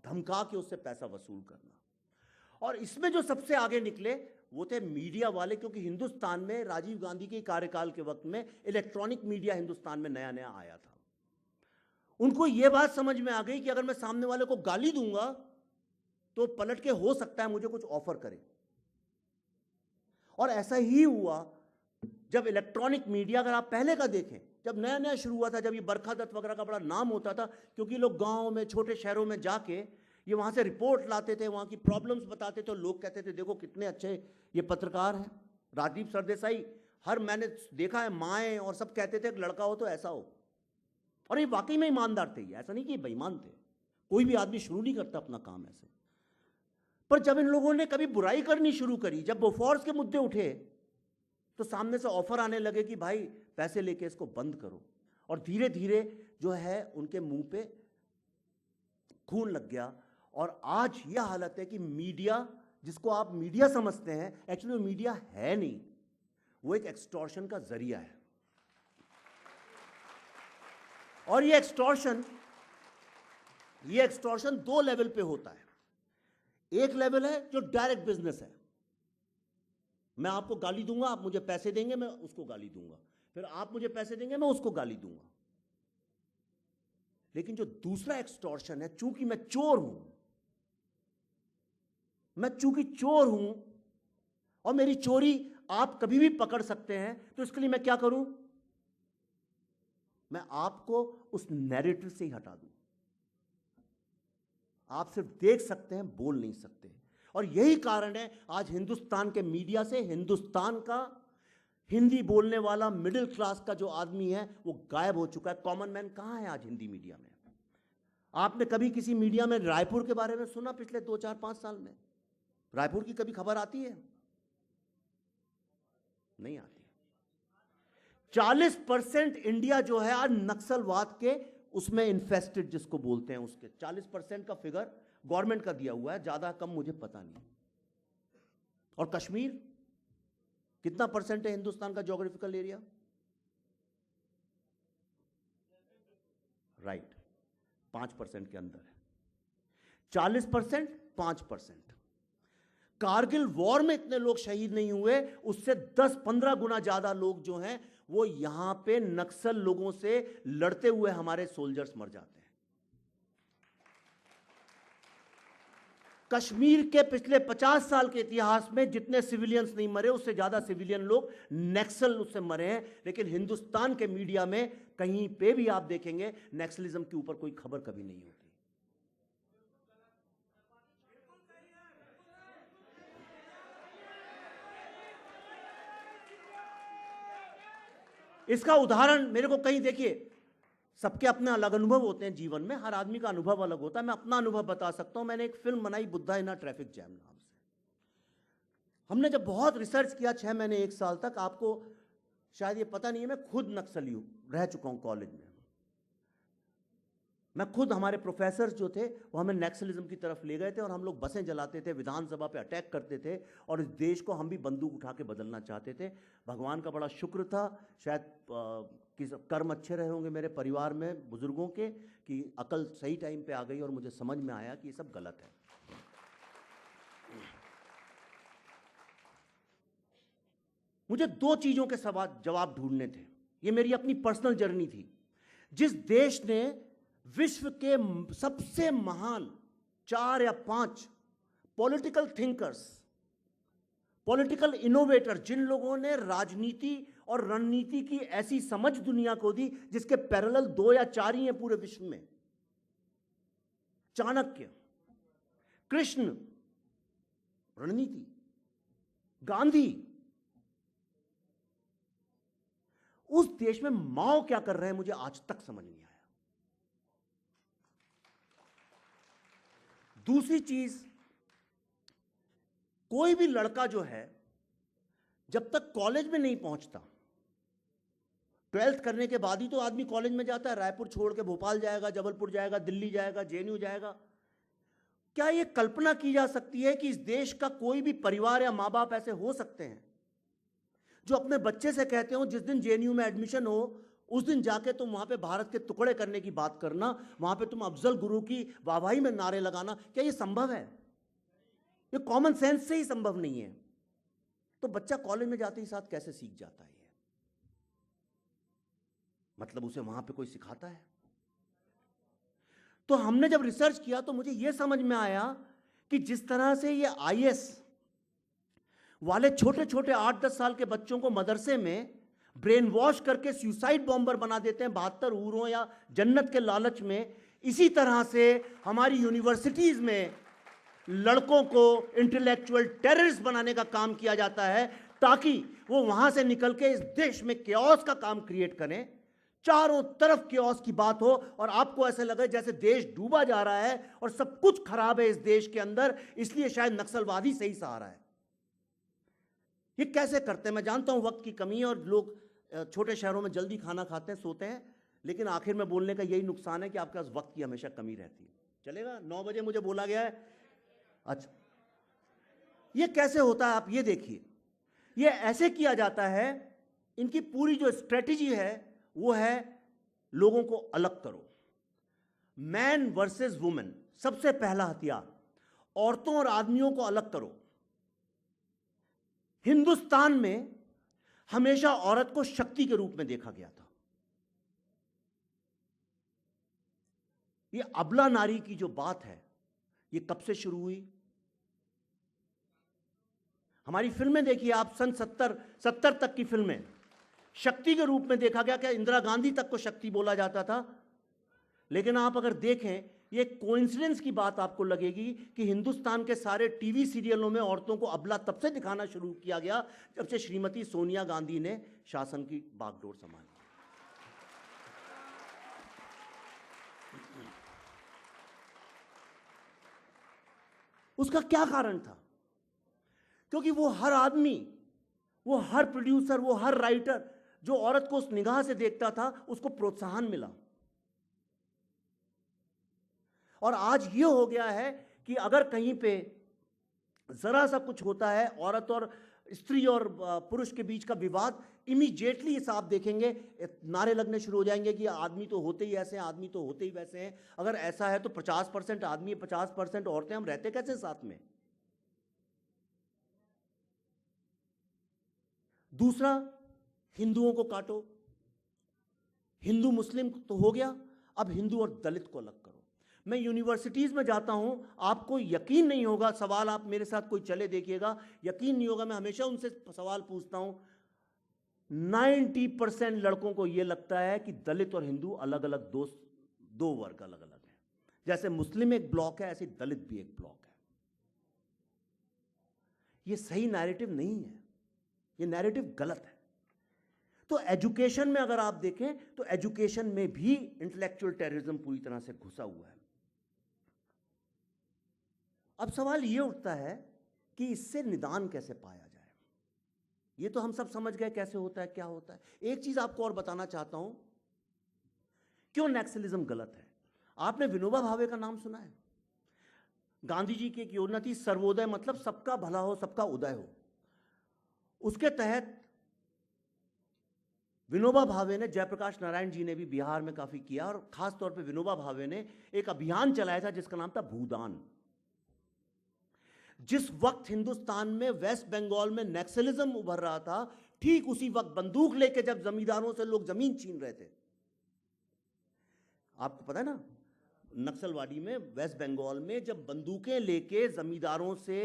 धमका के उससे पैसा वसूल करना। और इसमें जो सबसे आगे निकले वो थे मीडिया वाले, क्योंकि हिंदुस्तान में राजीव गांधी के कार्यकाल के वक्त में इलेक्ट्रॉनिक मीडिया हिंदुस्तान में नया नया आया था। उनको ये बात समझ में आ गई कि अगर मैं सामने वाले को गाली दूंगा तो पलट के हो सकता है मुझे कुछ ऑफर करे। और ऐसा ही हुआ जब इलेक्ट्रॉनिक मीडिया, अगर आप पहले का देखें, जब नया नया शुरू हुआ था, जब ये बरखा दत्त वगैरह का बड़ा नाम होता था, क्योंकि लोग गांव में, छोटे शहरों में जाके ये वहां से रिपोर्ट लाते थे, वहां की प्रॉब्लम्स बताते थे, लोग कहते थे देखो कितने अच्छे ये पत्रकार हैं। राजदीप सरदेसाई, मैंने देखा है, माएँ और सब कहते थे लड़का हो तो ऐसा हो। और ये वाकई में ईमानदार थे, ऐसा नहीं कि बेईमान थे। कोई भी आदमी शुरू नहीं करता अपना काम ऐसे। पर जब इन लोगों ने कभी बुराई करनी शुरू करी, जब बोफोर्स के मुद्दे उठे, तो सामने से ऑफर आने लगे कि भाई पैसे लेके इसको बंद करो। और धीरे धीरे जो है उनके मुंह पे खून लग गया। और आज यह हालत है कि मीडिया, जिसको आप मीडिया समझते हैं, एक्चुअली वो मीडिया है नहीं, वो एक एक्सटॉर्शन का जरिया है। और ये एक्सटॉर्शन दो लेवल पे होता है। एक लेवल है जो डायरेक्ट बिजनेस है, मैं आपको गाली दूंगा, आप मुझे पैसे देंगे, मैं उसको गाली दूंगा, फिर आप मुझे पैसे देंगे, मैं उसको गाली दूंगा। लेकिन जो दूसरा एक्सटॉर्शन है, चूंकि मैं चोर हूं और मेरी चोरी आप कभी भी पकड़ सकते हैं, तो इसके लिए मैं क्या करूं? मैं आपको उस नैरेटिव से ही हटा दूं। आप सिर्फ देख सकते हैं, बोल नहीं सकते। और यही कारण है आज हिंदुस्तान के मीडिया से हिंदुस्तान का हिंदी बोलने वाला मिडिल क्लास का जो आदमी है वो गायब हो चुका है। कॉमन मैन कहां है आज हिंदी मीडिया में? आपने कभी किसी मीडिया में रायपुर के बारे में सुना? पिछले 2, 4, 5 साल में रायपुर की कभी खबर आती है? नहीं आती। 40% इंडिया जो है आज नक्सलवाद के उसमें इन्फेस्टेड, जिसको बोलते हैं, उसके 40% का फिगर गवर्नमेंट का दिया हुआ है, ज्यादा कम मुझे पता नहीं। और कश्मीर कितना परसेंट है हिंदुस्तान का ज्योग्राफिकल एरिया? राइट, 5% के अंदर है। 40%, 5%। कारगिल वॉर में इतने लोग शहीद नहीं हुए, उससे 10-15 गुना ज्यादा लोग जो हैं वो यहां पे नक्सल लोगों से लड़ते हुए हमारे सोल्जर्स मर जाते हैं। कश्मीर के पिछले 50 साल के इतिहास में जितने सिविलियंस नहीं मरे, उससे ज्यादा सिविलियन लोग नक्सल उससे मरे हैं। लेकिन हिंदुस्तान के मीडिया में कहीं पे भी आप देखेंगे नक्सलिज्म के ऊपर कोई खबर कभी नहीं होती। इसका उदाहरण मेरे को कहीं, देखिए, सबके अपने अलग अनुभव होते हैं जीवन में, हर आदमी का अनुभव अलग होता है। मैं अपना अनुभव बता सकता हूं। मैंने एक फिल्म बनाई, बुद्धा इन अ ट्रैफिक जैम नाम से। हमने जब बहुत रिसर्च किया 6 महीने 1 साल तक, आपको शायद ये पता नहीं है, मैं खुद नक्सली रह चुका हूं कॉलेज में। मैं खुद, हमारे प्रोफेसर जो थे वो हमें नक्सलिज्म की तरफ ले गए थे और हम लोग बसें जलाते थे, विधानसभा पे अटैक करते थे और इस देश को हम भी बंदूक उठा के बदलना चाहते थे। भगवान का बड़ा शुक्र था, शायद कि कर्म अच्छे रहे होंगे मेरे परिवार में बुजुर्गों के, कि अकल सही टाइम पे आ गई और मुझे समझ में आया कि ये सब गलत है। मुझे 2 चीजों के जवाब ढूंढने थे। ये मेरी अपनी पर्सनल जर्नी थी। जिस देश ने विश्व के सबसे महान 4 या 5 पॉलिटिकल थिंकर्स, पॉलिटिकल इनोवेटर, जिन लोगों ने राजनीति और रणनीति की ऐसी समझ दुनिया को दी जिसके पैरेलल 2 या 4 ही हैं पूरे विश्व में, चाणक्य, कृष्ण रणनीति, गांधी, उस देश में माओ क्या कर रहे हैं मुझे आज तक समझ नहीं आया। दूसरी चीज, कोई भी लड़का जो है जब तक कॉलेज में नहीं पहुंचता, 12th करने के बाद ही तो आदमी कॉलेज में जाता है। रायपुर छोड़ के भोपाल जाएगा, जबलपुर जाएगा, दिल्ली जाएगा, जेएनयू जाएगा। क्या यह कल्पना की जा सकती है कि इस देश का कोई भी परिवार या मां बाप ऐसे हो सकते हैं जो अपने बच्चे से कहते हो जिस दिन जेएनयू में एडमिशन हो उस दिन जाके तुम वहां पे भारत के टुकड़े करने की बात करना, वहां पे तुम अफजल गुरु की वाहवाही में नारे लगाना? क्या यह संभव है? ये कॉमन सेंस से ही संभव नहीं है। तो बच्चा कॉलेज में जाते ही साथ कैसे सीख जाता है? मतलब उसे वहां पे कोई सिखाता है? तो हमने जब रिसर्च किया तो मुझे यह समझ में आया कि जिस तरह से ये आईएस वाले छोटे छोटे 8-10 साल के बच्चों को मदरसे में ब्रेन वॉश करके सुसाइड बॉम्बर बना देते हैं 72 हूरों या जन्नत के लालच में, इसी तरह से हमारी यूनिवर्सिटीज में लड़कों को इंटेलेक्चुअल टेररिस्ट बनाने का काम किया जाता है ताकि वो वहां से निकल के इस देश में केओस का काम क्रिएट करें। चारों तरफ केओस की बात हो और आपको ऐसे लगे जैसे देश डूबा जा रहा है और सब कुछ खराब है इस देश के अंदर, इसलिए शायद नक्सलवादी सही सहारा है। ये कैसे करते हैं? मैं जानता हूं वक्त की कमी है और लोग छोटे शहरों में जल्दी खाना खाते हैं, सोते हैं, लेकिन आखिर में बोलने का यही नुकसान है कि आपके पास वक्त की हमेशा कमी रहती है। चलेगा? 9 बजे मुझे बोला गया है। अच्छा, ये कैसे होता है आप ये देखिए। ये ऐसे किया जाता है, इनकी पूरी जो स्ट्रेटजी है वो है लोगों को अलग करो, मैन वर्सेस वुमेन। सबसे पहला हथियार, औरतों और आदमियों को अलग करो। हिंदुस्तान में हमेशा औरत को शक्ति के रूप में देखा गया था। ये अबला नारी की जो बात है ये कब से शुरू हुई? हमारी फिल्में देखिए आप, सन 70 तक की फिल्में शक्ति के रूप में देखा गया। क्या इंदिरा गांधी तक को शक्ति बोला जाता था? लेकिन आप अगर देखें, ये कोइंसिडेंस की बात आपको लगेगी कि हिंदुस्तान के सारे टीवी सीरियलों में औरतों को अबला तब से दिखाना शुरू किया गया जब से श्रीमती सोनिया गांधी ने शासन की बागडोर संभाली। उसका क्या कारण था? क्योंकि वो हर आदमी, वो हर प्रोड्यूसर, वो हर राइटर जो औरत को उस निगाह से देखता था उसको प्रोत्साहन मिला। और आज ये हो गया है कि अगर कहीं पे जरा सा कुछ होता है, औरत और स्त्री और पुरुष के बीच का विवाद, इमीडिएटली इस आप देखेंगे नारे लगने शुरू हो जाएंगे कि आदमी तो होते ही ऐसे हैं, आदमी तो होते ही वैसे हैं। अगर ऐसा है तो 50% आदमी, 50% औरतें, हम रहते कैसे साथ में? दूसरा, हिंदुओं को काटो। हिंदू मुस्लिम तो हो गया, अब हिंदू और दलित को अलग करो। मैं यूनिवर्सिटीज में जाता हूं, आपको यकीन नहीं होगा, सवाल आप मेरे साथ कोई चले देखिएगा, यकीन नहीं होगा, मैं हमेशा उनसे सवाल पूछता हूं। 90% लड़कों को यह लगता है कि दलित और हिंदू अलग अलग दो वर्ग अलग अलग हैं। जैसे मुस्लिम एक ब्लॉक है, ऐसे दलित भी एक ब्लॉक है। यह सही नैरेटिव नहीं है, यह नैरेटिव गलत है। तो एजुकेशन में अगर आप देखें तो एजुकेशन में भी इंटेलेक्चुअल टेररिज्म पूरी तरह से घुसा हुआ है। अब सवाल यह उठता है कि इससे निदान कैसे पाया जाए। ये तो हम सब समझ गए कैसे होता है, क्या होता है। एक चीज आपको और बताना चाहता हूं, क्यों नक्सलिज्म गलत है। आपने विनोबा भावे का नाम सुना है? गांधी जी की एक योजना थी सर्वोदय, मतलब सबका भला हो, सबका उदय हो। उसके तहत विनोबा भावे ने, जयप्रकाश नारायण जी ने भी बिहार में काफी किया, और खास तौर पे विनोबा भावे ने एक अभियान चलाया था जिसका नाम था भूदान। जिस वक्त हिंदुस्तान में, वेस्ट बंगाल में नक्सलिज्म उभर रहा था, ठीक उसी वक्त बंदूक लेके जब जमींदारों से लोग जमीन छीन रहे थे। आपको पता है ना, नक्सलवाड़ी में, वेस्ट बंगाल में जब बंदूकें लेके जमींदारों से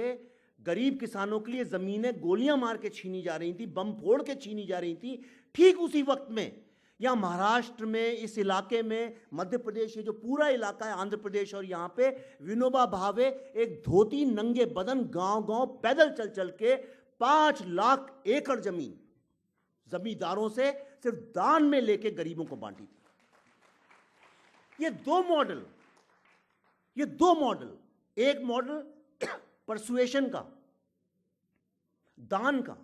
गरीब किसानों के लिए जमीनें गोलियां मार के छीनी जा रही थी, बम फोड़ के छीनी जा रही थी, ठीक उसी वक्त में यहाँ महाराष्ट्र में, इस इलाके में, मध्य प्रदेश, ये जो पूरा इलाका है, आंध्र प्रदेश, और यहाँ पे विनोबा भावे एक धोती नंगे बदन गांव-गांव पैदल चल चल के 5 लाख एकड़ जमीन जमींदारों से सिर्फ दान में लेके गरीबों को बांटी थी। ये दो मॉडल, एक मॉडल परसुएशन का, दान का,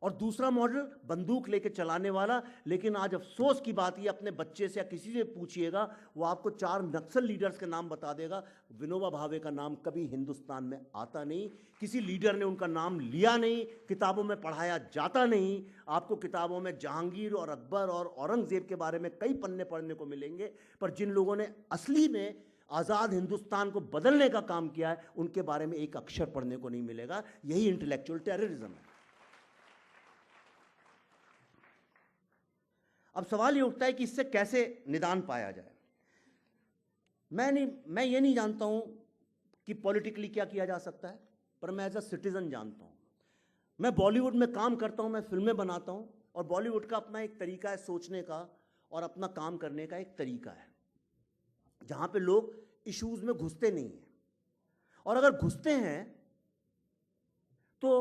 और दूसरा मॉडल बंदूक लेके चलाने वाला। लेकिन आज अफसोस की बात, ये अपने बच्चे से या किसी से पूछिएगा, वो आपको 4 नक्सल लीडर्स के नाम बता देगा। विनोबा भावे का नाम कभी हिंदुस्तान में आता नहीं, किसी लीडर ने उनका नाम लिया नहीं, किताबों में पढ़ाया जाता नहीं। आपको किताबों में जहांगीर और अकबर और औरंगजेब के बारे में कई पन्ने पढ़ने को मिलेंगे, पर जिन लोगों ने असली में आज़ाद हिंदुस्तान को बदलने का काम किया है, उनके बारे में एक अक्षर पढ़ने को नहीं मिलेगा। यही इंटेलेक्चुअल टेररिज्म है। अब सवाल ये उठता है कि इससे कैसे निदान पाया जाए। मैं ये नहीं जानता हूं कि पॉलिटिकली क्या किया जा सकता है, पर मैं एज अ सिटीजन जानता हूं। मैं बॉलीवुड में काम करता हूं, मैं फिल्में बनाता हूं, और बॉलीवुड का अपना एक तरीका है सोचने का और अपना काम करने का एक तरीका है, जहां पे लोग इश्यूज में घुसते नहीं हैं, और अगर घुसते हैं तो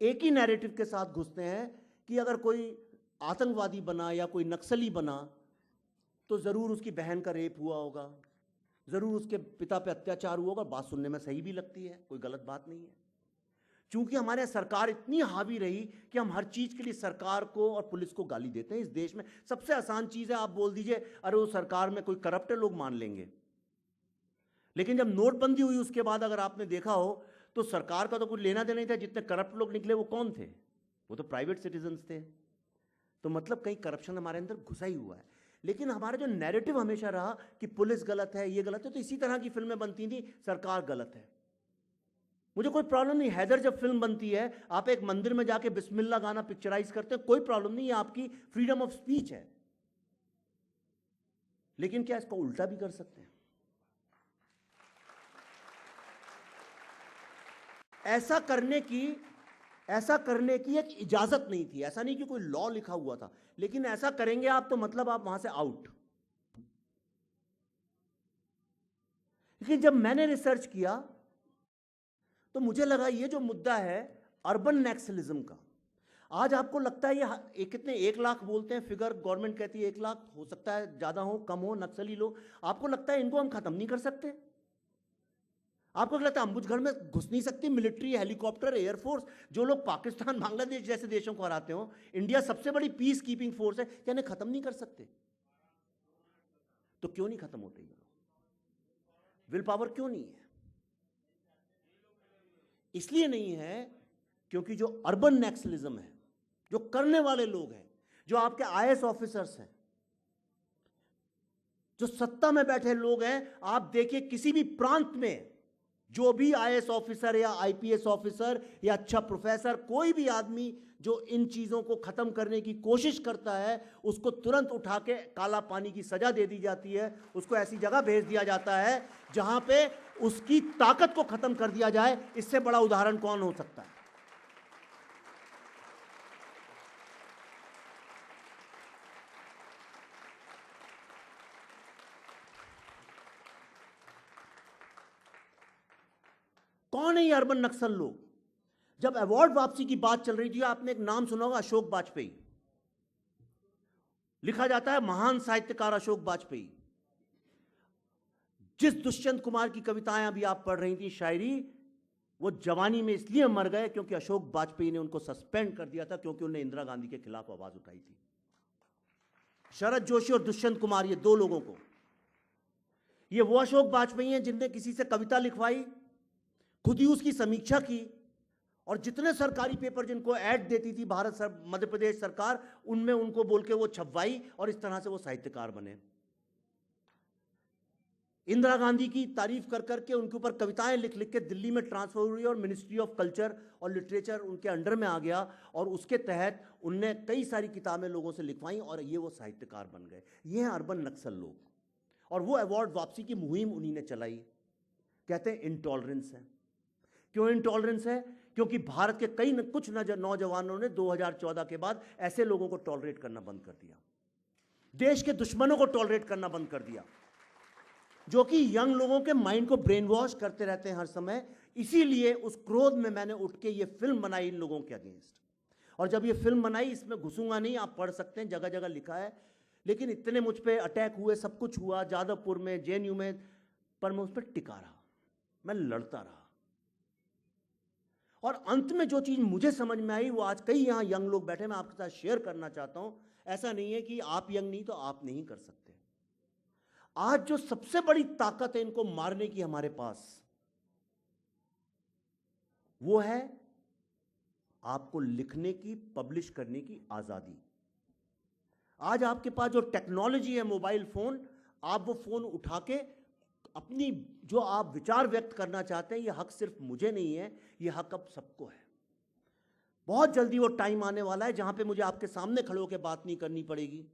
एक ही नैरेटिव के साथ घुसते हैं कि अगर कोई आतंकवादी बना या कोई नक्सली बना तो जरूर उसकी बहन का रेप हुआ होगा, जरूर उसके पिता पे अत्याचार हुआ होगा। बात सुनने में सही भी लगती है, कोई गलत बात नहीं है। चूंकि हमारे सरकार इतनी हावी रही कि हम हर चीज के लिए सरकार को और पुलिस को गाली देते हैं। इस देश में सबसे आसान चीज है, आप बोल दीजिए अरे वो सरकार में कोई करप्ट है, लोग मान लेंगे। लेकिन जब नोटबंदी हुई उसके बाद अगर आपने देखा हो तो सरकार का तो कुछ लेना देना नहीं था। जितने करप्ट लोग निकले वो कौन थे? वो तो प्राइवेट सिटीजन्स थे। तो मतलब कहीं करप्शन हमारे अंदर घुसा ही हुआ है। लेकिन हमारा जो नैरेटिव हमेशा रहा कि पुलिस गलत है, ये गलत है, तो इसी तरह की फिल्में बनती थी, सरकार गलत है। मुझे कोई प्रॉब्लम नहीं, हैदर जब फिल्म बनती है, आप एक मंदिर में जाके बिस्मिल्लाह गाना पिक्चराइज करते हैं, कोई प्रॉब्लम नहीं है, आपकी फ्रीडम ऑफ स्पीच है। लेकिन क्या इसको उल्टा भी कर सकते हैं? ऐसा करने की एक इजाजत नहीं थी। ऐसा नहीं कि कोई लॉ लिखा हुआ था, लेकिन ऐसा करेंगे आप तो मतलब आप वहां से आउट। लेकिन जब मैंने रिसर्च किया तो मुझे लगा ये जो मुद्दा है अर्बन नक्सलिज्म का, आज आपको लगता है ये कितने 1 लाख बोलते हैं फिगर, गवर्नमेंट कहती है 1 लाख, हो सकता है ज्यादा हो कम हो, नक्सली लोग, आपको लगता है इनको हम खत्म नहीं कर सकते? आपको लगता है अम्बुजघर में घुस नहीं सकती मिलिट्री, हेलीकॉप्टर, एयरफोर्स? जो लोग पाकिस्तान, बांग्लादेश जैसे देशों को हराते हो, इंडिया सबसे बड़ी पीस कीपिंग फोर्स है, क्या इन्हें खत्म नहीं कर सकते? तो क्यों नहीं खत्म होते ये लोग? विल पावर क्यों नहीं है? इसलिए नहीं है क्योंकि जो अर्बन नक्सलिज्म है, जो करने वाले लोग हैं, जो आपके आईएएस ऑफिसर्स हैं, जो सत्ता में बैठे लोग हैं, आप देखिए किसी भी प्रांत में जो भी आईएएस ऑफिसर या आईपीएस ऑफिसर या अच्छा प्रोफेसर, कोई भी आदमी जो इन चीजों को खत्म करने की कोशिश करता है, उसको तुरंत उठा के काला पानी की सजा दे दी जाती है। उसको ऐसी जगह भेज दिया जाता है जहां पे उसकी ताकत को खत्म कर दिया जाए। इससे बड़ा उदाहरण कौन हो सकता है? कौन है ये अर्बन नक्सल लोग? जब अवार्ड वापसी की बात चल रही थी, आपने एक नाम सुना होगा, अशोक वाजपेयी। लिखा जाता है महान साहित्यकार अशोक वाजपेयी। जिस दुष्यंत कुमार की कविताएं अभी आप पढ़ रही थी, शायरी, वो जवानी में इसलिए मर गए क्योंकि अशोक वाजपेयी ने उनको सस्पेंड कर दिया था, क्योंकि उन्होंने इंदिरा गांधी के खिलाफ आवाज उठाई थी। शरद जोशी और दुष्यंत कुमार, ये 2 लोगों को, ये वो अशोक वाजपेयी हैं जिनने किसी से कविता लिखवाई, खुद ही उसकी समीक्षा की, और जितने सरकारी पेपर जिनको ऐड देती थी मध्य प्रदेश सरकार, उनमें उनको बोल के वो छपवाई, और इस तरह से वो साहित्यकार बने। इंदिरा गांधी की तारीफ कर करके उनके ऊपर कविताएं लिख लिख के दिल्ली में ट्रांसफर हुई, और मिनिस्ट्री ऑफ कल्चर और लिटरेचर उनके अंडर में आ गया, और उसके तहत उनने कई सारी किताबें लोगों से लिखवाई, और ये वो साहित्यकार बन गए। ये हैं अर्बन नक्सल लोग। और वो अवार्ड वापसी की मुहिम उन्हीं ने चलाई। कहते हैं इंटॉलरेंस है। क्यों इंटॉलरेंस है? क्योंकि भारत के कुछ नौजवानों ने 2014 के बाद ऐसे लोगों को टॉलरेट करना बंद कर दिया, देश के दुश्मनों को टॉलरेट करना बंद कर दिया, जो कि यंग लोगों के माइंड को ब्रेन वॉश करते रहते हैं हर समय। इसीलिए उस क्रोध में मैंने उठ के ये फिल्म बनाई इन लोगों के अगेंस्ट। और जब ये फिल्म बनाई, इसमें घुसूंगा नहीं, आप पढ़ सकते हैं, जगह जगह लिखा है। लेकिन इतने मुझ पे अटैक हुए, सब कुछ हुआ, जादवपुर में, जेएनयू में, पर मैं उस पर टिका रहा, मैं लड़ता रहा। और अंत में जो चीज मुझे समझ में आई, वो आज कई यहां यंग लोग बैठे, मैं आपके साथ शेयर करना चाहता हूं। ऐसा नहीं है कि आप यंग नहीं तो आप नहीं कर सकते। आज जो सबसे बड़ी ताकत है इनको मारने की हमारे पास, वो है आपको लिखने की, पब्लिश करने की आजादी। आज आपके पास जो टेक्नोलॉजी है, मोबाइल फोन, आप वो फोन उठा के अपनी जो आप विचार व्यक्त करना चाहते हैं, ये हक सिर्फ मुझे नहीं है, ये हक अब सबको है। बहुत जल्दी वो टाइम आने वाला है जहां पे मुझे आपके सामने खड़े होकर बात नहीं करनी पड़ेगी,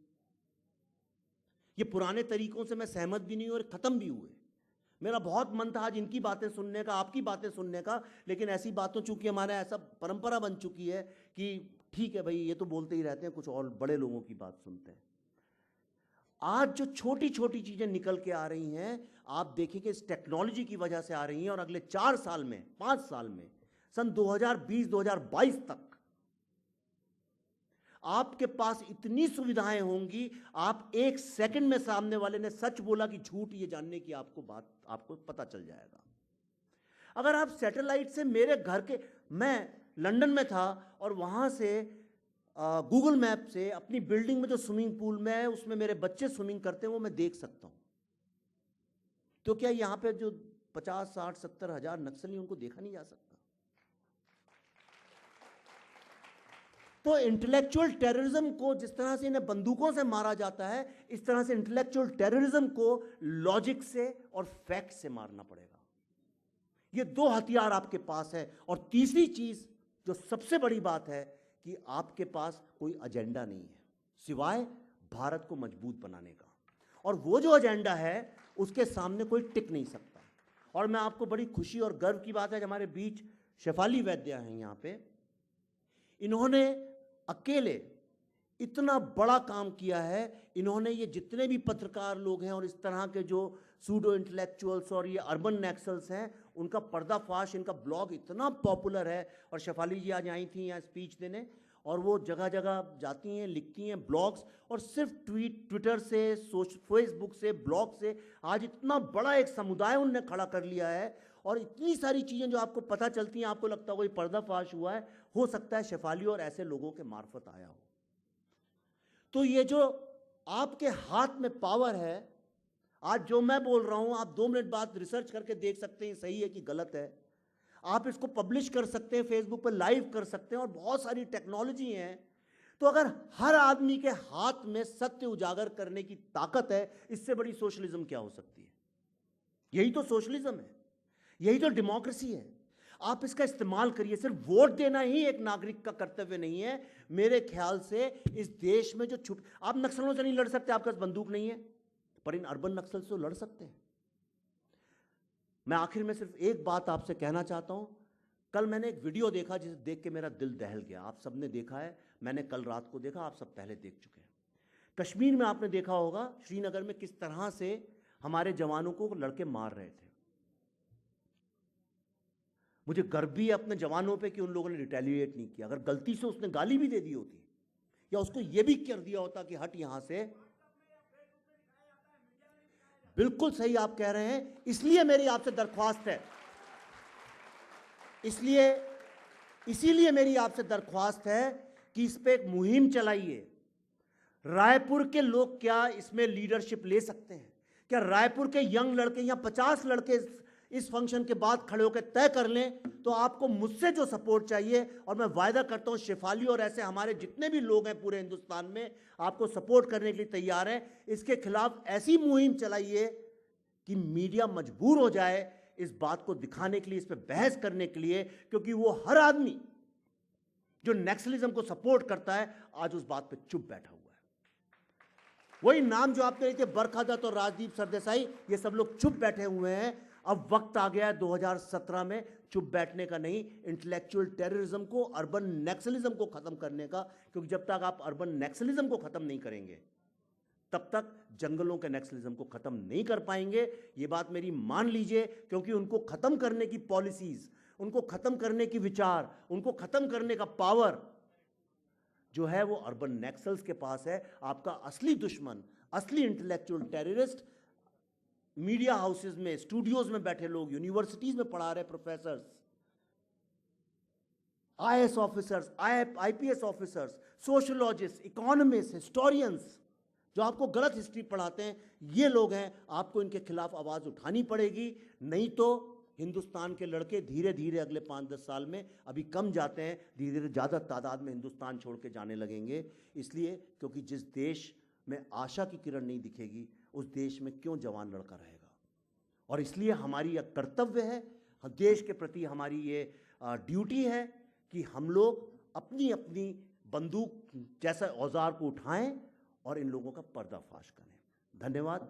ये पुराने तरीकों से मैं सहमत भी नहीं हूं और ख़त्म भी हुए। मेरा बहुत मन था आज इनकी बातें सुनने का, आपकी बातें सुनने का, लेकिन ऐसी बातों चूंकि हमारे ऐसा परंपरा बन चुकी है कि ठीक है भाई, ये तो बोलते ही रहते हैं, कुछ और बड़े लोगों की बात सुनते हैं। आज जो छोटी छोटी चीज़ें निकल के आ रही हैं, आप देखिए इस टेक्नोलॉजी की वजह से आ रही हैं, और अगले 4 साल में, 5 साल में, सन 2020-2022 तक आपके पास इतनी सुविधाएं होंगी, आप 1 सेकंड में सामने वाले ने सच बोला कि झूठ, ये जानने की आपको पता चल जाएगा। अगर आप सैटेलाइट से मेरे घर के, मैं लंदन में था और वहां से गूगल मैप से अपनी बिल्डिंग में जो स्विमिंग पूल में है उसमें मेरे बच्चे स्विमिंग करते हैं, वो मैं देख सकता हूं। तो क्या यहां पे जो 50, 60, 70 हजार नक्सली, उनको देखा नहीं जा सकता? तो इंटेलेक्चुअल टेररिज्म को जिस तरह से इन्हें बंदूकों से मारा जाता है, इस तरह से इंटेलेक्चुअल टेररिज्म को लॉजिक से और फैक्ट से मारना पड़ेगा। ये 2 हथियार आपके पास है। और तीसरी चीज जो सबसे बड़ी बात है कि आपके पास कोई एजेंडा नहीं है सिवाय भारत को मजबूत बनाने का, और वो जो एजेंडा है उसके सामने कोई टिक नहीं सकता। और मैं आपको बड़ी खुशी और गर्व की बात है कि हमारे बीच शेफाली वैद्य हैं यहां पे। इन्होंने अकेले इतना बड़ा काम किया है। इन्होंने ये जितने भी पत्रकार लोग हैं और इस तरह के जो सूडो इंटेलेक्चुअल्स और ये अर्बन नक्सल्स हैं, उनका पर्दाफाश, इनका ब्लॉग इतना पॉपुलर है। और शेफाली जी आज आई थी यहाँ स्पीच देने, और वो जगह जगह जाती हैं, लिखती हैं ब्लॉग्स, और सिर्फ ट्विटर से, फेसबुक से, ब्लॉग से आज इतना बड़ा एक समुदाय उनने खड़ा कर लिया है। और इतनी सारी चीज़ें जो आपको पता चलती हैं, आपको लगता है कोई पर्दाफाश हुआ है, हो सकता है शेफाली और ऐसे लोगों के मार्फत आया हो। तो ये जो आपके हाथ में पावर है, आज जो मैं बोल रहा हूं, आप 2 मिनट बाद रिसर्च करके देख सकते हैं सही है कि गलत है। आप इसको पब्लिश कर सकते हैं, फेसबुक पर लाइव कर सकते हैं, और बहुत सारी टेक्नोलॉजी है। तो अगर हर आदमी के हाथ में सत्य उजागर करने की ताकत है, इससे बड़ी सोशलिज्म क्या हो सकती है? यही तो सोशलिज्म है, यही तो डेमोक्रेसी है। आप इसका इस्तेमाल करिए। सिर्फ वोट देना ही एक नागरिक का कर्तव्य नहीं है। मेरे ख्याल से इस देश में जो आप नक्सलों से नहीं लड़ सकते, आपके पास बंदूक नहीं है, पर इन अर्बन नक्सल से लड़ सकते हैं। मैं आखिर में सिर्फ एक बात आपसे कहना चाहता हूं। कल मैंने एक वीडियो देखा जिसे देख के मेरा दिल दहल गया। आप सबने देखा है, मैंने कल रात को देखा, आप सब पहले देख चुके हैं। कश्मीर में आपने देखा होगा, श्रीनगर में किस तरह से हमारे जवानों को लड़के मार रहे थे। मुझे गर्व भी है अपने जवानों पे कि उन लोगों ने रिटेलिएट नहीं किया। अगर गलती से उसने गाली भी दे दी होती या उसको यह भी कर दिया होता कि हट यहां से, बिल्कुल सही आप कह रहे हैं। इसलिए मेरी आपसे दरख्वास्त है, इसीलिए मेरी आपसे दरख्वास्त है कि इस पे एक मुहिम चलाइए। रायपुर के लोग क्या इसमें लीडरशिप ले सकते हैं? क्या रायपुर के यंग लड़के या 50 लड़के इस फंक्शन के बाद खड़े होकर तय कर लें? तो आपको मुझसे जो सपोर्ट चाहिए, और मैं वायदा करता हूं शेफाली और ऐसे हमारे जितने भी लोग हैं पूरे हिंदुस्तान में, आपको सपोर्ट करने के लिए तैयार हैं। इसके खिलाफ ऐसी मुहिम चलाइए कि मीडिया मजबूर हो जाए इस बात को दिखाने के लिए, इस पर बहस करने के लिए, क्योंकि वो हर आदमी जो नक्सलिज्म को सपोर्ट करता है आज उस बात पर चुप बैठा हुआ है। वही नाम जो आपने लिए थे, बरखा और राजदीप सरदेसाई, ये सब लोग चुप बैठे हुए हैं। अब वक्त आ गया है 2017 में चुप बैठने का नहीं, इंटेलेक्चुअल टेररिज्म को, अर्बन नक्सलिज्म को खत्म करने का। क्योंकि जब तक आप अर्बन नक्सलिज्म को खत्म नहीं करेंगे, तब तक जंगलों के नक्सलिज्म को खत्म नहीं कर पाएंगे। ये बात मेरी मान लीजिए, क्योंकि उनको खत्म करने की पॉलिसीज, उनको खत्म करने की विचार, उनको खत्म करने का पावर जो है वो अर्बन नक्सल्स के पास है। आपका असली दुश्मन, असली इंटेलेक्चुअल टेररिस्ट मीडिया हाउसेस में, स्टूडियोज में बैठे लोग, यूनिवर्सिटीज में पढ़ा रहे professors, IAS officers, IPS officers, sociologist, economist, historians, जो आपको गलत हिस्ट्री पढ़ाते हैं, ये लोग हैं। आपको इनके खिलाफ आवाज उठानी पड़ेगी, नहीं तो हिंदुस्तान के लड़के धीरे धीरे अगले 5-10 साल में, अभी कम जाते हैं, धीरे धीरे ज़्यादा तादाद में हिंदुस्तान छोड़ के जाने लगेंगे। इसलिए क्योंकि जिस देश में आशा की किरण नहीं दिखेगी, उस देश में क्यों जवान लड़का रहेगा? और इसलिए हमारी यह कर्तव्य है, देश के प्रति हमारी ये ड्यूटी है कि हम लोग अपनी अपनी बंदूक जैसा औजार को उठाएं और इन लोगों का पर्दाफाश करें। धन्यवाद।